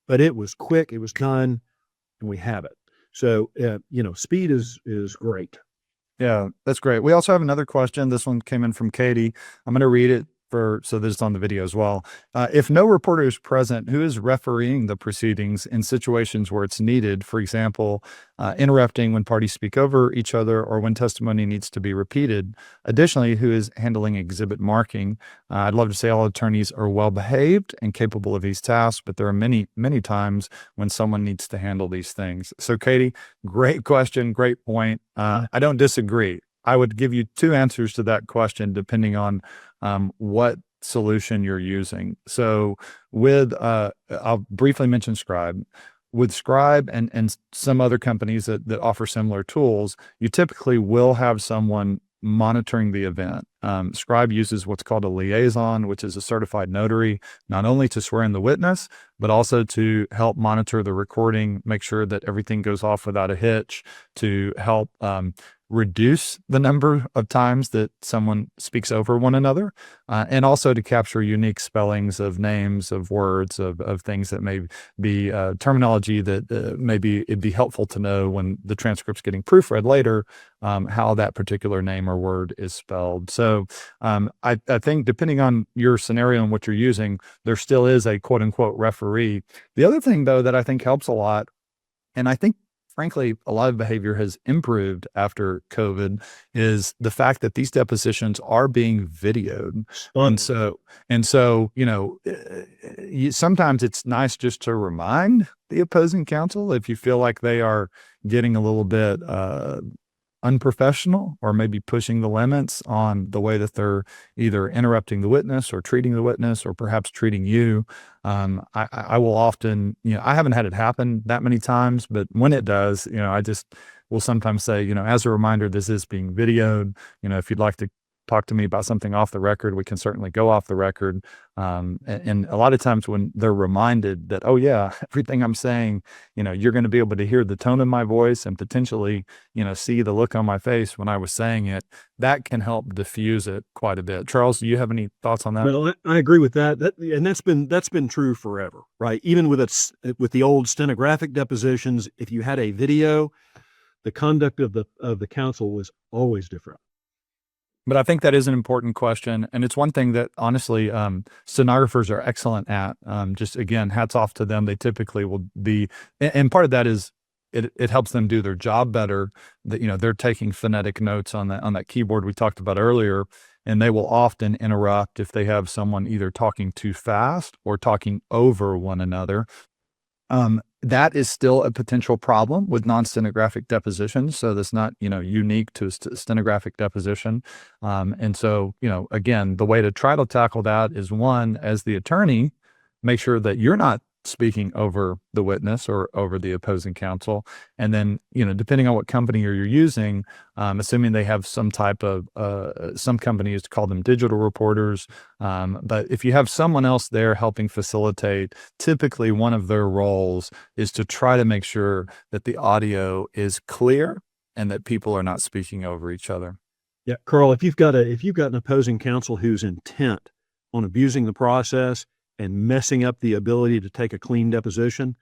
but it was quick, it was done, and we have it. So, speed is great. Yeah, that's great. We also have another question. This one came in from Katie. I'm going to read it so this is on the video as well. If no reporter is present, who is refereeing the proceedings in situations where it's needed? For example, interrupting when parties speak over each other or when testimony needs to be repeated. Additionally, who is handling exhibit marking? I'd love to say all attorneys are well behaved and capable of these tasks, but there are many, many times when someone needs to handle these things. So Katie, great question, great point. I don't disagree. I would give you 2 answers to that question depending on what solution you're using. So I'll briefly mention Scribe. With Scribe and some other companies that offer similar tools, you typically will have someone monitoring the event. Scribe uses what's called a liaison, which is a certified notary, not only to swear in the witness, but also to help monitor the recording, make sure that everything goes off without a hitch, to help reduce the number of times that someone speaks over one another, and also to capture unique spellings of names, of words, of things that may be terminology that maybe it'd be helpful to know when the transcript's getting proofread later, how that particular name or word is spelled. So I think depending on your scenario and what you're using, there still is a quote unquote referee. The other thing though that I think helps a lot, and I think frankly, a lot of behavior has improved after COVID, is the fact that these depositions are being videoed. And so, sometimes it's nice just to remind the opposing counsel if you feel like they are getting a little bit unprofessional or maybe pushing the limits on the way that they're either interrupting the witness or treating the witness or perhaps treating you. I will often, I haven't had it happen that many times, but when it does, I just will sometimes say, as a reminder, this is being videoed. If you'd like to talk to me about something off the record, we can certainly go off the record. And a lot of times when they're reminded that, oh yeah, everything I'm saying, you're going to be able to hear the tone of my voice and potentially, see the look on my face when I was saying it, that can help diffuse it quite a bit. Charles, do you have any thoughts on that? Well, I agree with that. And that's been true forever, right? Even with the old stenographic depositions, if you had a video, the conduct of the counsel was always different. But I think that is an important question. And it's one thing that honestly, stenographers are excellent at. Just again, hats off to them. They typically will be, and part of that is it helps them do their job better. That, they're taking phonetic notes on that keyboard we talked about earlier, and they will often interrupt if they have someone either talking too fast or talking over one another. That is still a potential problem with non-stenographic depositions. So that's not, unique to a stenographic deposition. And so, again, the way to try to tackle that is, one, as the attorney, make sure that you're not speaking over the witness or over the opposing counsel. And then, depending on what company you're using, assuming they have some type of, some companies call them digital reporters. But if you have someone else there helping facilitate, typically one of their roles is to try to make sure that the audio is clear and that people are not speaking over each other. Yeah, Carl, if you've got an opposing counsel who's intent on abusing the process and messing up the ability to take a clean deposition,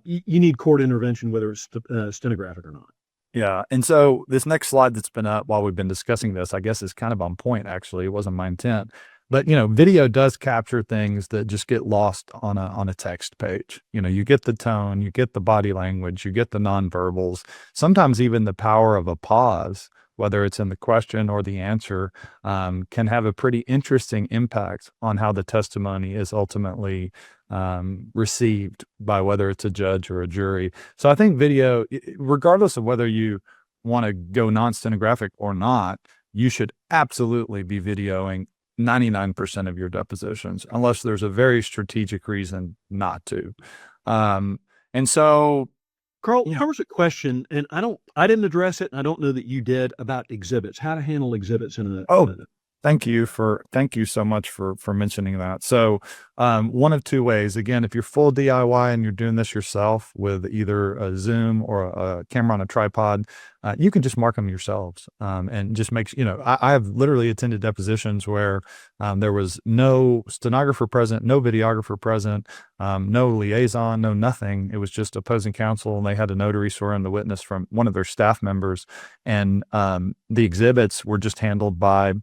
you need court intervention, whether it's stenographic or not. Yeah. And so this next slide that's been up while we've been discussing this, I guess is kind of on point, actually. It wasn't my intent. But, video does capture things that just get lost on a text page. You get the tone, you get the body language, you get the nonverbals, sometimes even the power of a pause, whether it's in the question or the answer, can have a pretty interesting impact on how the testimony is ultimately received by whether it's a judge or a jury. So I think video, regardless of whether you want to go non-stenographic or not, you should absolutely be videoing 99% of your depositions, unless there's a very strategic reason not to. And so, Carl, there was a question, and I didn't address it, and I don't know that you did, about exhibits, how to handle exhibits in a. Thank you so much for mentioning that. So, one of two ways. Again, if you're full DIY and you're doing this yourself with either a Zoom or a camera on a tripod, you can just mark them yourselves, and just make. I have literally attended depositions where there was no stenographer present, no videographer present, no liaison, no nothing. It was just opposing counsel, and they had a notary swearing the witness from one of their staff members, and the exhibits were just handled by.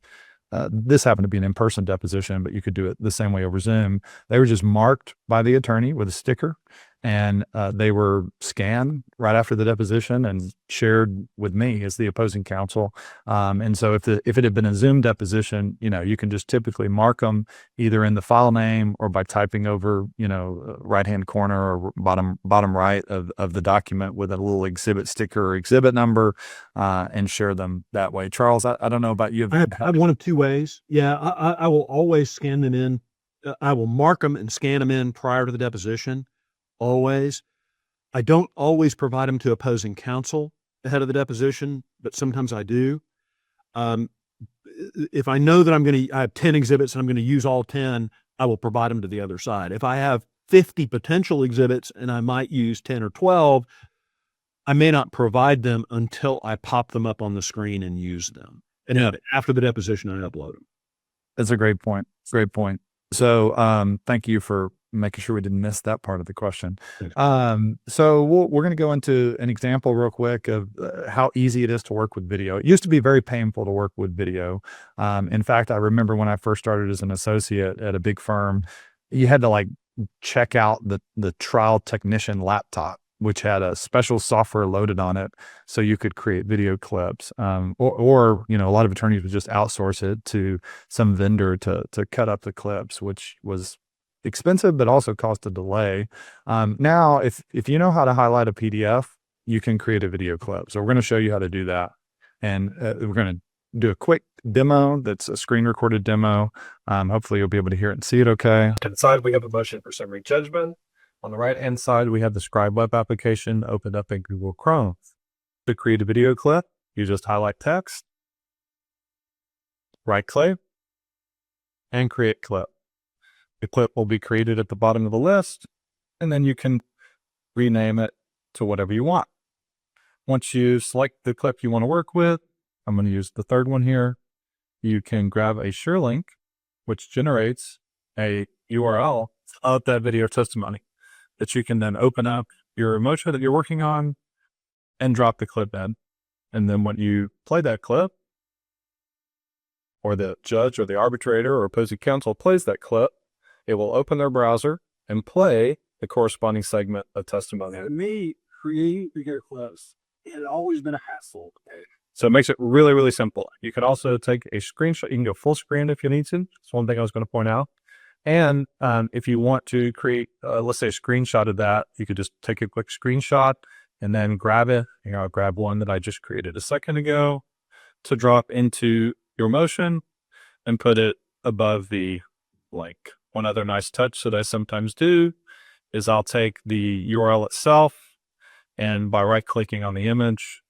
This happened to be an in-person deposition, but you could do it the same way over Zoom. They were just marked by the attorney with a sticker, and they were scanned right after the deposition and shared with me as the opposing counsel. And so if it had been a Zoom deposition, you can just typically mark them either in the file name or by typing over, right-hand corner or bottom right of the document with a little exhibit sticker or exhibit number, and share them that way. Charles, I don't know about you. I have one of two ways. Yeah, I will always scan them in. I will mark them and scan them in prior to the deposition. Always. I don't always provide them to opposing counsel ahead of the deposition, but sometimes I do. If I know that I have 10 exhibits and I'm going to use all 10, I will provide them to the other side. If I have 50 potential exhibits and I might use 10 or 12, I may not provide them until I pop them up on the screen and use them. And after the deposition, I upload them. That's a great point. Great point. So thank you for making sure we didn't miss that part of the question. So we're going to go into an example real quick of how easy it is to work with video. It used to be very painful to work with video. In fact, I remember when I first started as an associate at a big firm, you had to check out the trial technician laptop, which had a special software loaded on it so you could create video clips. Or a lot of attorneys would just outsource it to some vendor to cut up the clips, which was expensive, but also caused a delay. Now, if you know how to highlight a PDF, you can create a video clip. So we're going to show you how to do that. And we're going to do a quick demo that's a screen recorded demo. Hopefully you'll be able to hear it and see it okay. To the side, we have a motion for summary judgment. On the right-hand side, we have the Scribe web application opened up in Google Chrome. To create a video clip, you just highlight text, right-click, and create clip. The clip will be created at the bottom of the list, and then you can rename it to whatever you want. Once you select the clip you want to work with, I'm going to use the third one here. You can grab a share link, which generates a URL of that video testimony that you can then open up your motion that you're working on and drop the clip in. And then when you play that clip, or the judge or the arbitrator or opposing counsel plays that clip, it will open their browser and play the corresponding segment of testimony. For me, creating video clips, it had always been a hassle. So it makes it really, really simple. You could also take a screenshot. You can go full screen if you need to. That's one thing I was going to point out. And if you want to create, let's say, a screenshot of that, you could just take a quick screenshot and then grab it. I'll grab one that I just created a second ago to drop into your motion and put it above the link. One other nice touch that I sometimes do is I'll take the URL itself, and by right-clicking on the image,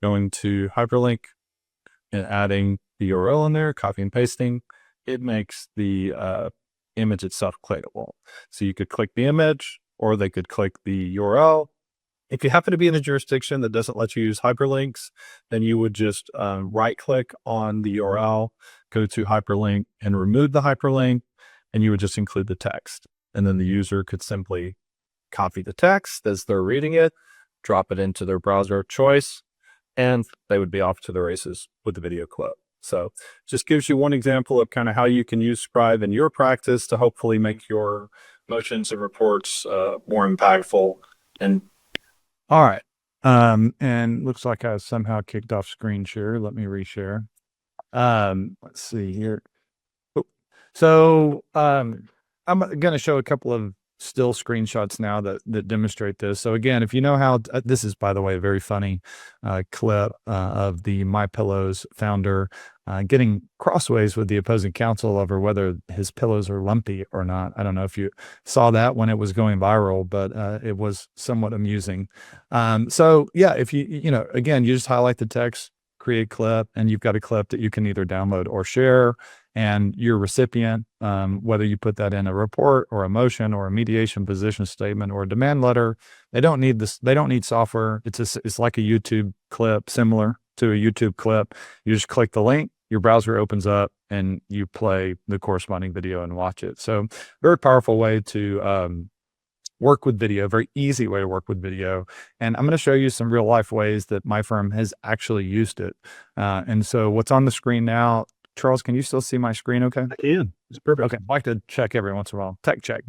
going to hyperlink and adding the URL in there, copy and pasting, it makes the image itself clickable. So you could click the image, or they could click the URL. If you happen to be in a jurisdiction that doesn't let you use hyperlinks, then you would just right-click on the URL, go to hyperlink, and remove the hyperlink, and you would just include the text. And then the user could simply copy the text as they're reading it, drop it into their browser of choice, and they would be off to the races with the video clip. So just gives you one example of kind of how you can use Scribe in your practice to hopefully make your motions and reports more impactful. And all right. And looks like I somehow kicked off screen share. Let me reshare. Let's see here. So I'm going to show a couple of still screenshots now that demonstrate this. So again, if you know how, this is, by the way, a very funny clip of the MyPillows founder getting crossways with the opposing counsel over whether his pillows are lumpy or not. I don't know if you saw that when it was going viral, but it was somewhat amusing. So yeah, if again, you just highlight the text, create clip, and you've got a clip that you can either download or share. And your recipient, whether you put that in a report or a motion or a mediation position statement or a demand letter, they don't need this. They don't need software. It's like a YouTube clip, similar to a YouTube clip. You just click the link, your browser opens up, and you play the corresponding video and watch it. So very powerful way to work with video, very easy way to work with video. And I'm going to show you some real life ways that my firm has actually used it. And so what's on the screen now, Charles, can you still see my screen okay? I can. It's perfect. Okay. I like to check every once in a while. Tech check.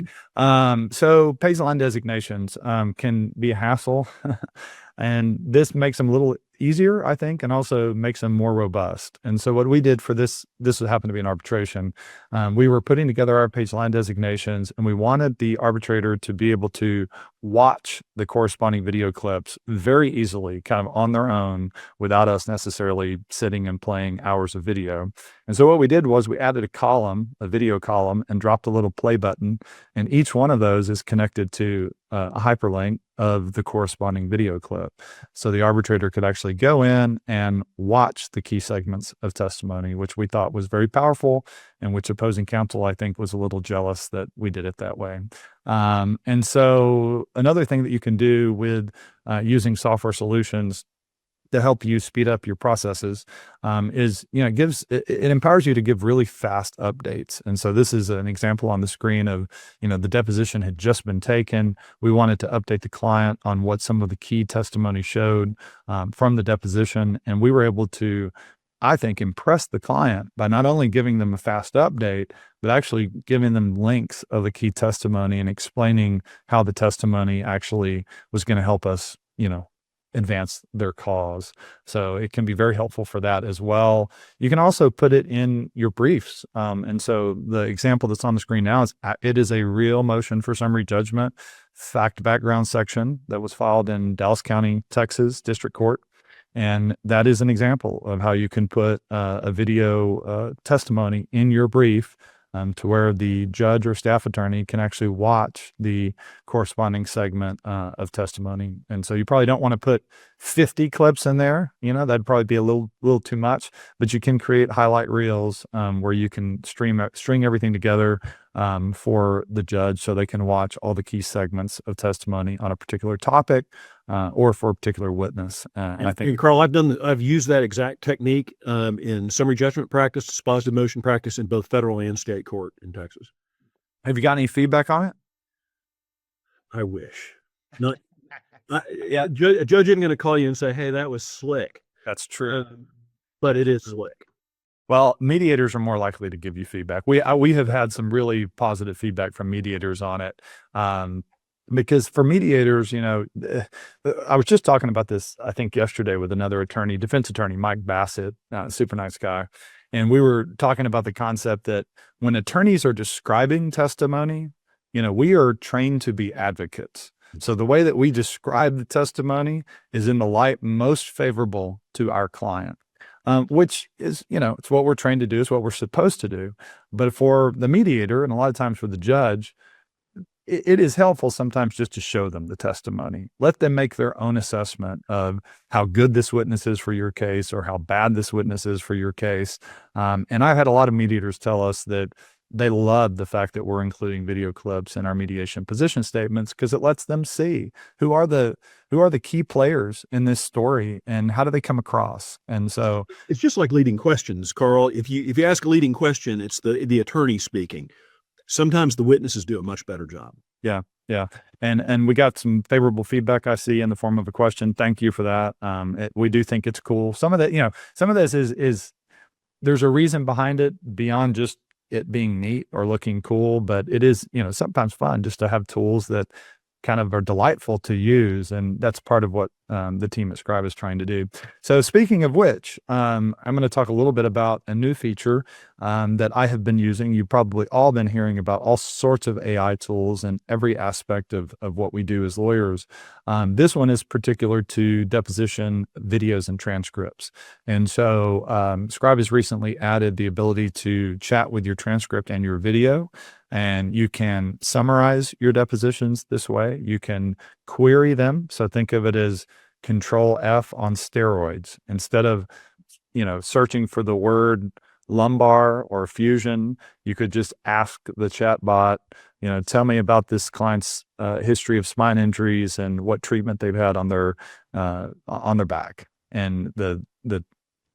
So page line designations can be a hassle. And this makes them a little easier, I think, and also makes them more robust. And so what we did for this happened to be an arbitration. We were putting together our page line designations, and we wanted the arbitrator to be able to watch the corresponding video clips very easily, kind of on their own, without us necessarily sitting and playing hours of video. And so what we did was we added a column, a video column, and dropped a little play button. And each one of those is connected to a hyperlink of the corresponding video clip. So the arbitrator could actually go in and watch the key segments of testimony, which we thought was very powerful, and which opposing counsel, I think, was a little jealous that we did it that way. And so another thing that you can do with using software solutions to help you speed up your processes is, it empowers you to give really fast updates. And so this is an example on the screen of, the deposition had just been taken. We wanted to update the client on what some of the key testimony showed from the deposition. And we were able to, I think, impress the client by not only giving them a fast update, but actually giving them links of the key testimony and explaining how the testimony actually was going to help us, advance their cause. So it can be very helpful for that as well. You can also put it in your briefs. And so the example that's on the screen now is it is a real motion for summary judgment fact background section that was filed in Dallas County, Texas District Court. And that is an example of how you can put a video testimony in your brief to where the judge or staff attorney can actually watch the corresponding segment of testimony. And so you probably don't want to put 50 clips in there. That'd probably be a little too much, but you can create highlight reels where you can string everything together for the judge so they can watch all the key segments of testimony on a particular topic or for a particular witness. And I think, Carl, I've used that exact technique in summary judgment practice, dispositive motion practice in both federal and state court in Texas. have you got any feedback on it? I wish. Not. A judge isn't going to call you and say, "Hey, that was slick." That's true. But it is slick. Well, mediators are more likely to give you feedback. We have had some really positive feedback from mediators on it. Because for mediators, I was just talking about this, I think yesterday with another defense attorney, Mike Bassett, super nice guy. And we were talking about the concept that when attorneys are describing testimony, we are trained to be advocates. So the way that we describe the testimony is in the light most favorable to our client. Which is, it's what we're trained to do. It's what we're supposed to do. But for the mediator, and a lot of times for the judge, it is helpful sometimes just to show them the testimony. Let them make their own assessment of how good this witness is for your case or how bad this witness is for your case. And I've had a lot of mediators tell us that they love the fact that we're including video clips in our mediation position statements because it lets them see who are the key players in this story and how do they come across. And so it's just like leading questions, Carl. If you ask a leading question, it's the attorney speaking. Sometimes the witnesses do a much better job. Yeah. And we got some favorable feedback I see in the form of a question. Thank you for that. We do think it's cool. Some of that, some of this is there's a reason behind it beyond just it being neat or looking cool, but it is, sometimes fun just to have tools that kind of are delightful to use. And that's part of what the team at Scribe is trying to do. So speaking of which, I'm going to talk a little bit about a new feature that I have been using. You've probably all been hearing about all sorts of AI tools in every aspect of what we do as lawyers. This one is particular to deposition videos and transcripts. And so Scribe has recently added the ability to chat with your transcript and your video. And you can summarize your depositions this way. You can query them. So think of it as Control F on steroids. Instead of, searching for the word lumbar or fusion, you could just ask the chatbot, tell me about this client's history of spine injuries and what treatment they've had on their back. And the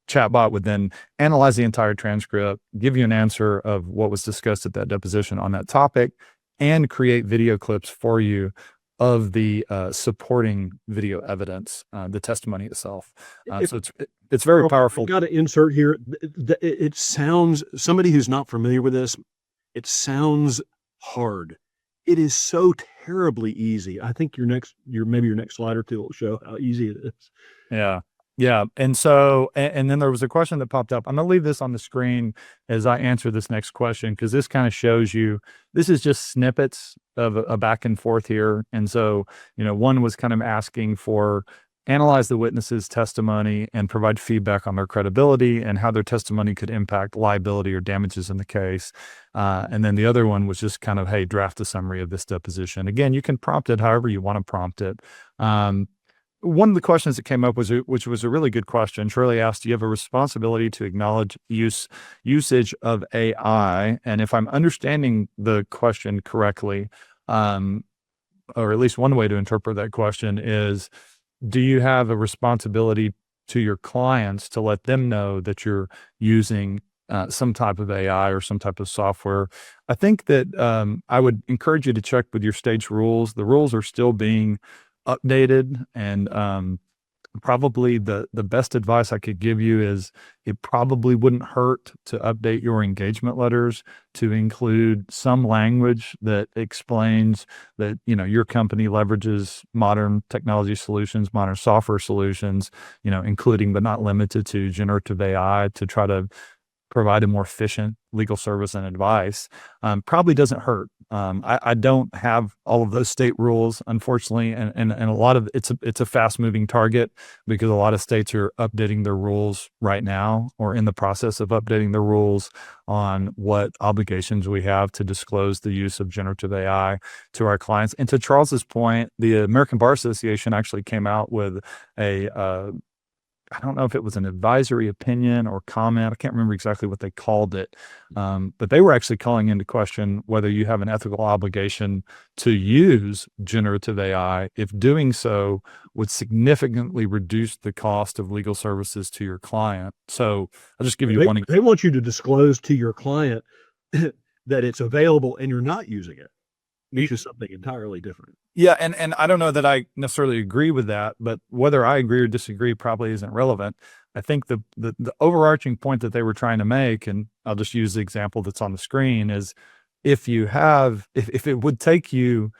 chatbot would then analyze the entire transcript, give you an answer of what was discussed at that deposition on that topic, and create video clips for you of the supporting video evidence, the testimony itself. So it's very powerful. I've got to insert here. It sounds, somebody who's not familiar with this, it sounds hard. It is so terribly easy. I think your next slide or two will show how easy it is. Yeah. And so, and then there was a question that popped up. I'm going to leave this on the screen as I answer this next question, because this kind of shows you, this is just snippets of a back and forth here. And so, one was kind of asking for analyze the witness's testimony and provide feedback on their credibility and how their testimony could impact liability or damages in the case. And then the other one was just kind of, hey, draft a summary of this deposition. Again, you can prompt it however you want to prompt it. One of the questions that came up which was a really good question. Shirley asked, do you have a responsibility to acknowledge usage of AI? And if I'm understanding the question correctly, or at least one way to interpret that question is, do you have a responsibility to your clients to let them know that you're using some type of AI or some type of software? I think that I would encourage you to check with your state's rules. The rules are still being updated, and probably the best advice I could give you is it probably wouldn't hurt to update your engagement letters to include some language that explains that, your company leverages modern technology solutions, modern software solutions, including but not limited to generative AI to try to provide a more efficient legal service and advice. Probably doesn't hurt. I don't have all of those state rules, unfortunately, and a lot of it's a fast moving target because a lot of states are updating their rules right now or in the process of updating their rules on what obligations we have to disclose the use of generative AI to our clients. And to Charles's point, the American Bar Association actually came out with I don't know if it was an advisory opinion or comment. I can't remember exactly what they called it. But they were actually calling into question whether you have an ethical obligation to use generative AI if doing so would significantly reduce the cost of legal services to your client. So I'll just give you one example. They want you to disclose to your client that it's available and you're not using it, which is something entirely different. Yeah, and I don't know that I necessarily agree with that, but whether I agree or disagree probably isn't relevant. I think the overarching point that they were trying to make, and I'll just use the example that's on the screen, is if it would take you,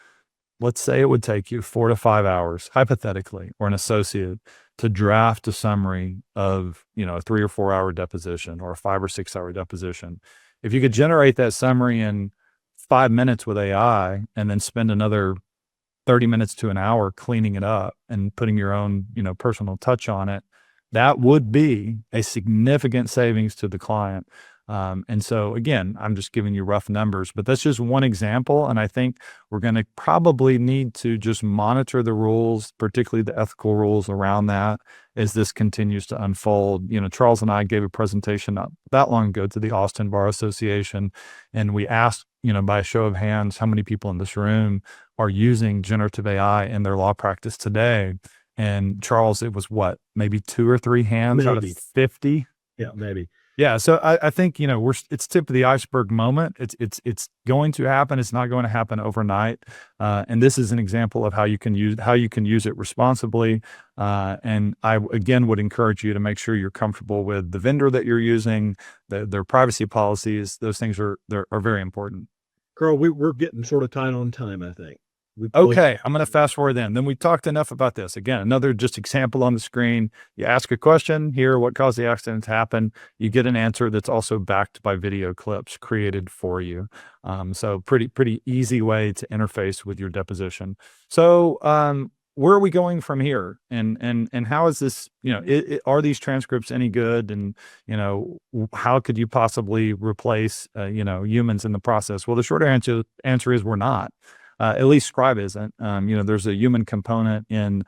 let's say it would take you 4 to 5 hours, hypothetically, or an associate to draft a summary of, a 3 or 4 hour deposition or a 5 or 6 hour deposition. If you could generate that summary in 5 minutes with AI and then spend another 30 minutes to an hour cleaning it up and putting your own, personal touch on it, that would be a significant savings to the client. And so again, I'm just giving you rough numbers, but that's just one example. And I think we're going to probably need to just monitor the rules, particularly the ethical rules around that as this continues to unfold. Charles and I gave a presentation not that long ago to the Austin Bar Association, and we asked, by a show of hands, how many people in this room are using generative AI in their law practice today. And Charles, it was what, maybe 2 or 3 hands out of 50? Yeah, maybe. Yeah. So I think, it's tip of the iceberg moment. It's going to happen. It's not going to happen overnight. And this is an example of how you can use it responsibly. And I, again, would encourage you to make sure you're comfortable with the vendor that you're using, their privacy policies. Those things are very important. Carl, we're getting sort of tight on time, I think. Okay, I'm going to fast forward then. Then we talked enough about this. Again, another just example on the screen. You ask a question here, what caused the accident to happen? You get an answer that's also backed by video clips created for you. So pretty easy way to interface with your deposition. So where are we going from here? And how is this, are these transcripts any good? And, how could you possibly replace, humans in the process? Well, the short answer is we're not. At least Scribe isn't. There's a human component in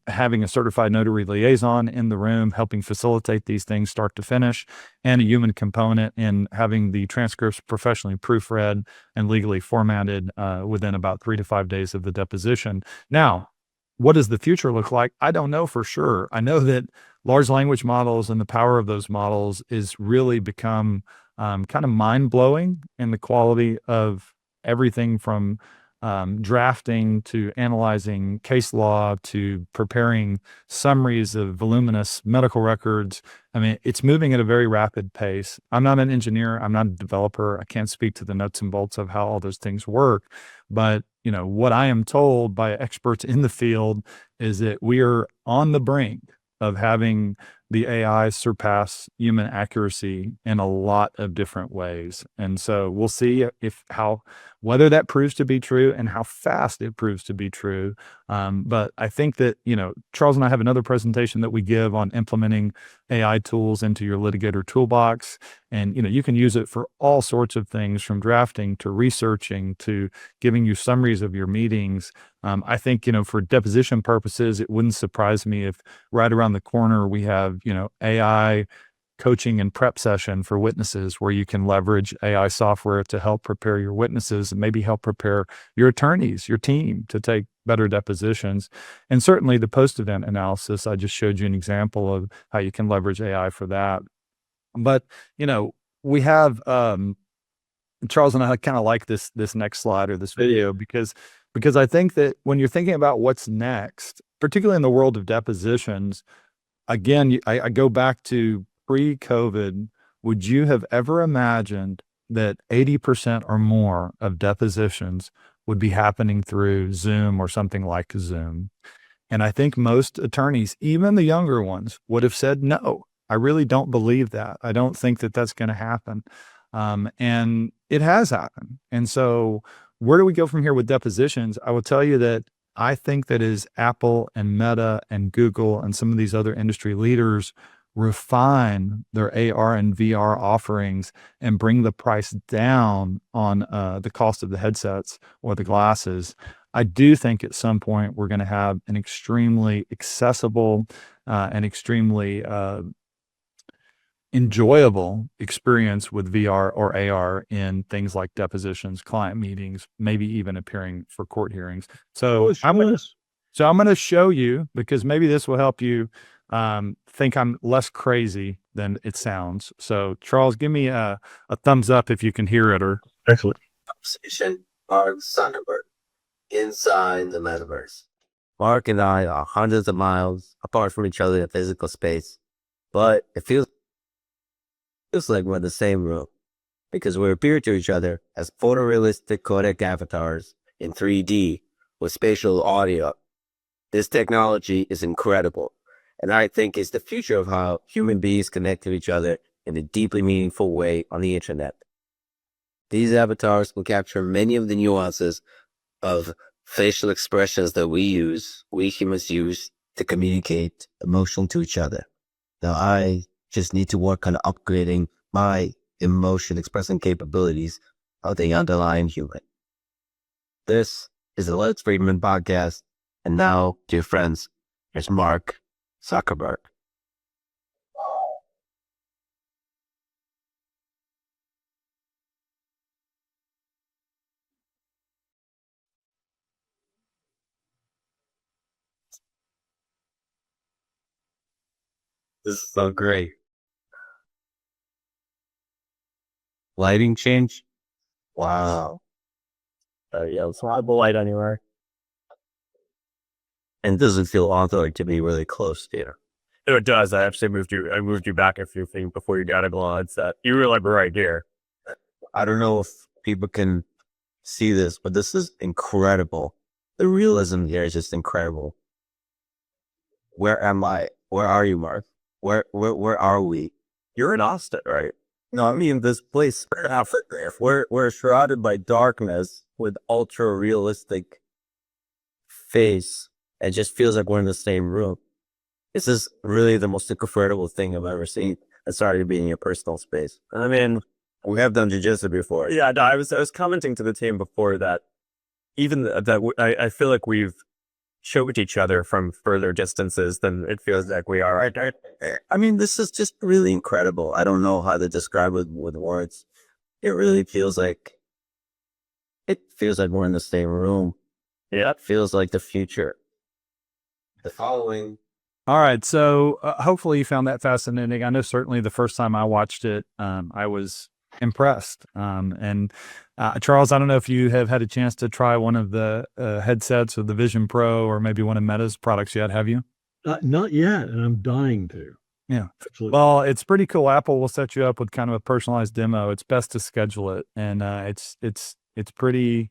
having a certified notary liaison in the room, helping facilitate these things start to finish, and a human component in having the transcripts professionally proofread and legally formatted within about 3 to 5 days of the deposition. Now, what does the future look like? I don't know for sure. I know that large language models and the power of those models is really become kind of mind-blowing in the quality of everything from drafting to analyzing case law to preparing summaries of voluminous medical records. I mean, it's moving at a very rapid pace. I'm not an engineer. I'm not a developer. I can't speak to the nuts and bolts of how all those things work. But, what I am told by experts in the field is that we are on the brink of having the AI surpass human accuracy in a lot of different ways. And so we'll see whether that proves to be true and how fast it proves to be true. But I think that, Charles and I have another presentation that we give on implementing AI tools into your litigator toolbox. And, you can use it for all sorts of things, from drafting to researching to giving you summaries of your meetings. I think, for deposition purposes, it wouldn't surprise me if right around the corner we have, AI coaching and prep session for witnesses where you can leverage AI software to help prepare your witnesses and maybe help prepare your attorneys, your team, to take better depositions. And certainly the post-event analysis, I just showed you an example of how you can leverage AI for that. But, we have, Charles and I kind of like this next slide or this video because I think that when you're thinking about what's next, particularly in the world of depositions, again, I go back to pre-COVID. Would you have ever imagined that 80% or more of depositions would be happening through Zoom or something like Zoom? And I think most attorneys, even the younger ones, would have said, no, I really don't believe that. I don't think that that's going to happen. And it has happened. And so where do we go from here with depositions? I will tell you that I think that as Apple and Meta and Google and some of these other industry leaders refine their AR and VR offerings and bring the price down on the cost of the headsets or the glasses, I do think at some point we're going to have an extremely accessible and extremely enjoyable experience with VR or AR in things like depositions, client meetings, maybe even appearing for court hearings. So I'm going to show you, because maybe this will help you think I'm less crazy than it sounds. So Charles, give me a thumbs up if you can hear it. Or Excellent. Deposition, Mark Zuckerberg, inside the metaverse. Mark and I are hundreds of miles apart from each other in physical space, but it feels like we're in the same room because we appear to each other as photorealistic codec avatars in 3D with spatial audio. This technology is incredible, and I think is the future of how human beings connect to each other in a deeply meaningful way on the internet. These avatars will capture many of the nuances of facial expressions that we humans use to communicate emotion to each other. Now, I just need to work on upgrading my emotion expressing capabilities of the underlying human. This is the Let's Friedman podcast. And now, dear friends, here's Mark Zuckerberg. This is so great. Lighting change? Wow. Yeah, let's have the light anywhere. And doesn't feel authorized to be really close to you. It does. I actually moved you back a few feet before you got a glance that you were like right here. I don't know if people can see this, but this is incredible. The realism here is just incredible. Where am I? Where are you, Mark? Where are we? You're in Austin, right? No, I mean this place. We're shrouded by darkness with ultra realistic face. It just feels like we're in the same room. This is really the most incredible thing I've ever seen. It started being a personal space. I mean, we have done jiu-jitsu before. Yeah, no, I was commenting to the team before that even I feel like we've showed each other from further distances than it feels like we are. I mean, this is just really incredible. I don't know how to describe it with words. It really feels like we're in the same room. Yeah, it feels like the future. The following. All right. So hopefully you found that fascinating. I know certainly the first time I watched it, I was impressed. And Charles, I don't know if you have had a chance to try one of the headsets or the Vision Pro or maybe one of Meta's products yet, have you? Not yet, and I'm dying to. Yeah. Absolutely. Well, it's pretty cool. Apple will set you up with kind of a personalized demo. It's best to schedule it, and it's pretty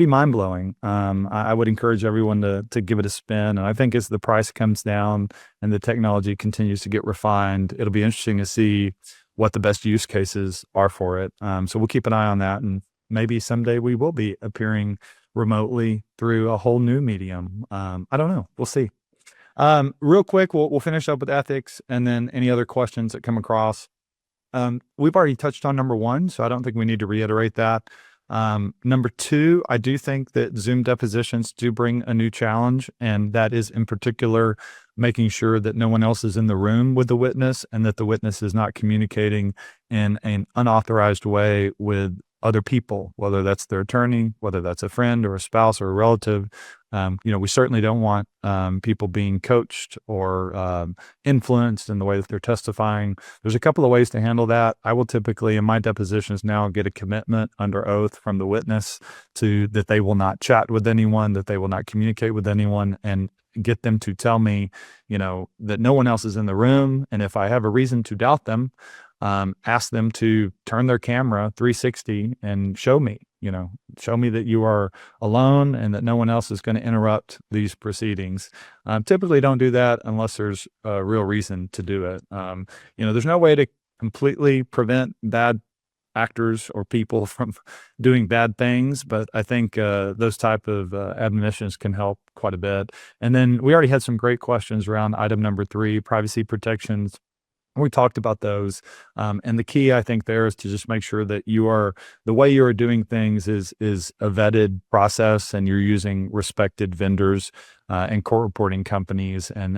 mind-blowing. I would encourage everyone to give it a spin. And I think as the price comes down and the technology continues to get refined, it'll be interesting to see what the best use cases are for it. So we'll keep an eye on that. And maybe someday we will be appearing remotely through a whole new medium. I don't know. We'll see. Real quick, we'll finish up with ethics and then any other questions that come across. We've already touched on number one, so I don't think we need to reiterate that. Number two, I do think that Zoom depositions do bring a new challenge, and that is in particular making sure that no one else is in the room with the witness and that the witness is not communicating in an unauthorized way with other people, whether that's their attorney, whether that's a friend or a spouse or a relative. We certainly don't want people being coached or influenced in the way that they're testifying. There's a couple of ways to handle that. I will typically, in my depositions now, get a commitment under oath from the witness that they will not chat with anyone, that they will not communicate with anyone. And get them to tell me, that no one else is in the room. And if I have a reason to doubt them, ask them to turn their camera 360 and show me that you are alone and that no one else is going to interrupt these proceedings. Typically don't do that unless there's a real reason to do it. There's no way to completely prevent bad actors or people from doing bad things, but I think those type of admonitions can help quite a bit. And then we already had some great questions around item number 3, privacy protections. We talked about those. And the key, I think, there is to just make sure that the way you are doing things is a vetted process, and you're using respected vendors and court reporting companies and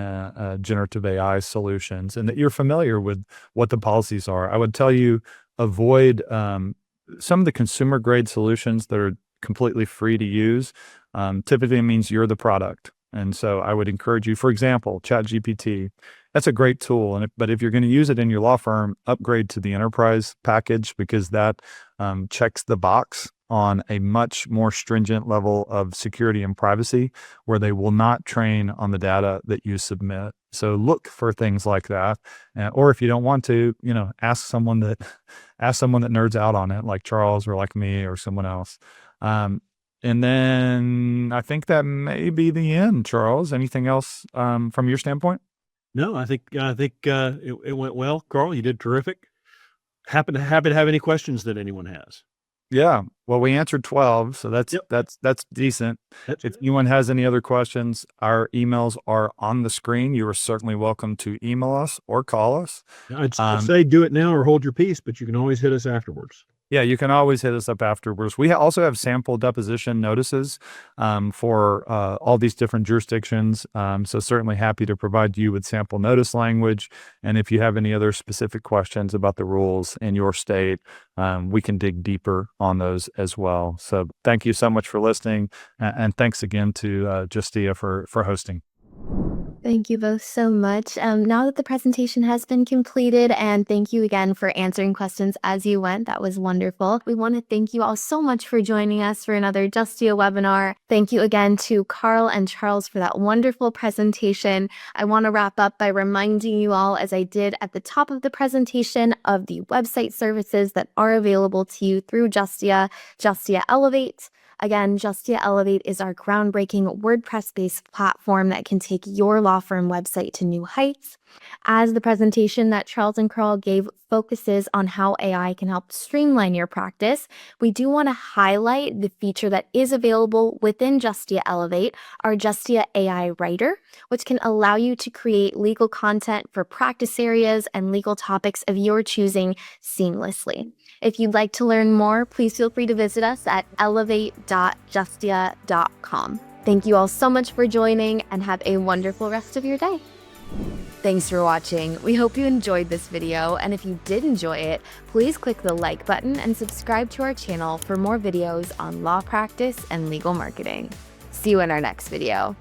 generative AI solutions, and that you're familiar with what the policies are. I would tell you, avoid some of the consumer grade solutions that are completely free to use. Typically means you're the product. And so I would encourage you, for example, ChatGPT, that's a great tool. But if you're going to use it in your law firm, upgrade to the enterprise package, because that checks the box on a much more stringent level of security and privacy, where they will not train on the data that you submit. So look for things like that. Or if you don't want to, ask someone that nerds out on it, like Charles or like me or someone else. And then I think that may be the end, Charles. Anything else from your standpoint? No, I think it went well. Carl, you did terrific. Happen to have any questions that anyone has? Yeah. Well, we answered 12, so that's decent. That's If good. anyone has any other questions, our emails are on the screen. You are certainly welcome to email us or call us. I'd say do it now or hold your peace, but you can always hit us afterwards. Yeah, you can always hit us up afterwards. We also have sample deposition notices for all these different jurisdictions. So certainly happy to provide you with sample notice language. And if you have any other specific questions about the rules in your state, we can dig deeper on those as well. So thank you so much for listening. And thanks again to Justia for hosting. Thank you both so much. Now that the presentation has been completed, and thank you again for answering questions as you went. That was wonderful. We want to thank you all so much for joining us for another Justia webinar. Thank you again to Carl and Charles for that wonderful presentation. I want to wrap up by reminding you all, as I did at the top of the presentation, of the website services that are available to you through Justia Elevate. Again, Justia Elevate is our groundbreaking WordPress-based platform that can take your law firm website to new heights. As the presentation that Charles and Carl gave focuses on how AI can help streamline your practice, we do want to highlight the feature that is available within Justia Elevate, our Justia AI Writer, which can allow you to create legal content for practice areas and legal topics of your choosing seamlessly. If you'd like to learn more, please feel free to visit us at elevate.justia.com. Thank you all so much for joining, and have a wonderful rest of your day. Thanks for watching. We hope you enjoyed this video, and if you did enjoy it, please click the like button and subscribe to our channel for more videos on law practice and legal marketing. See you in our next video.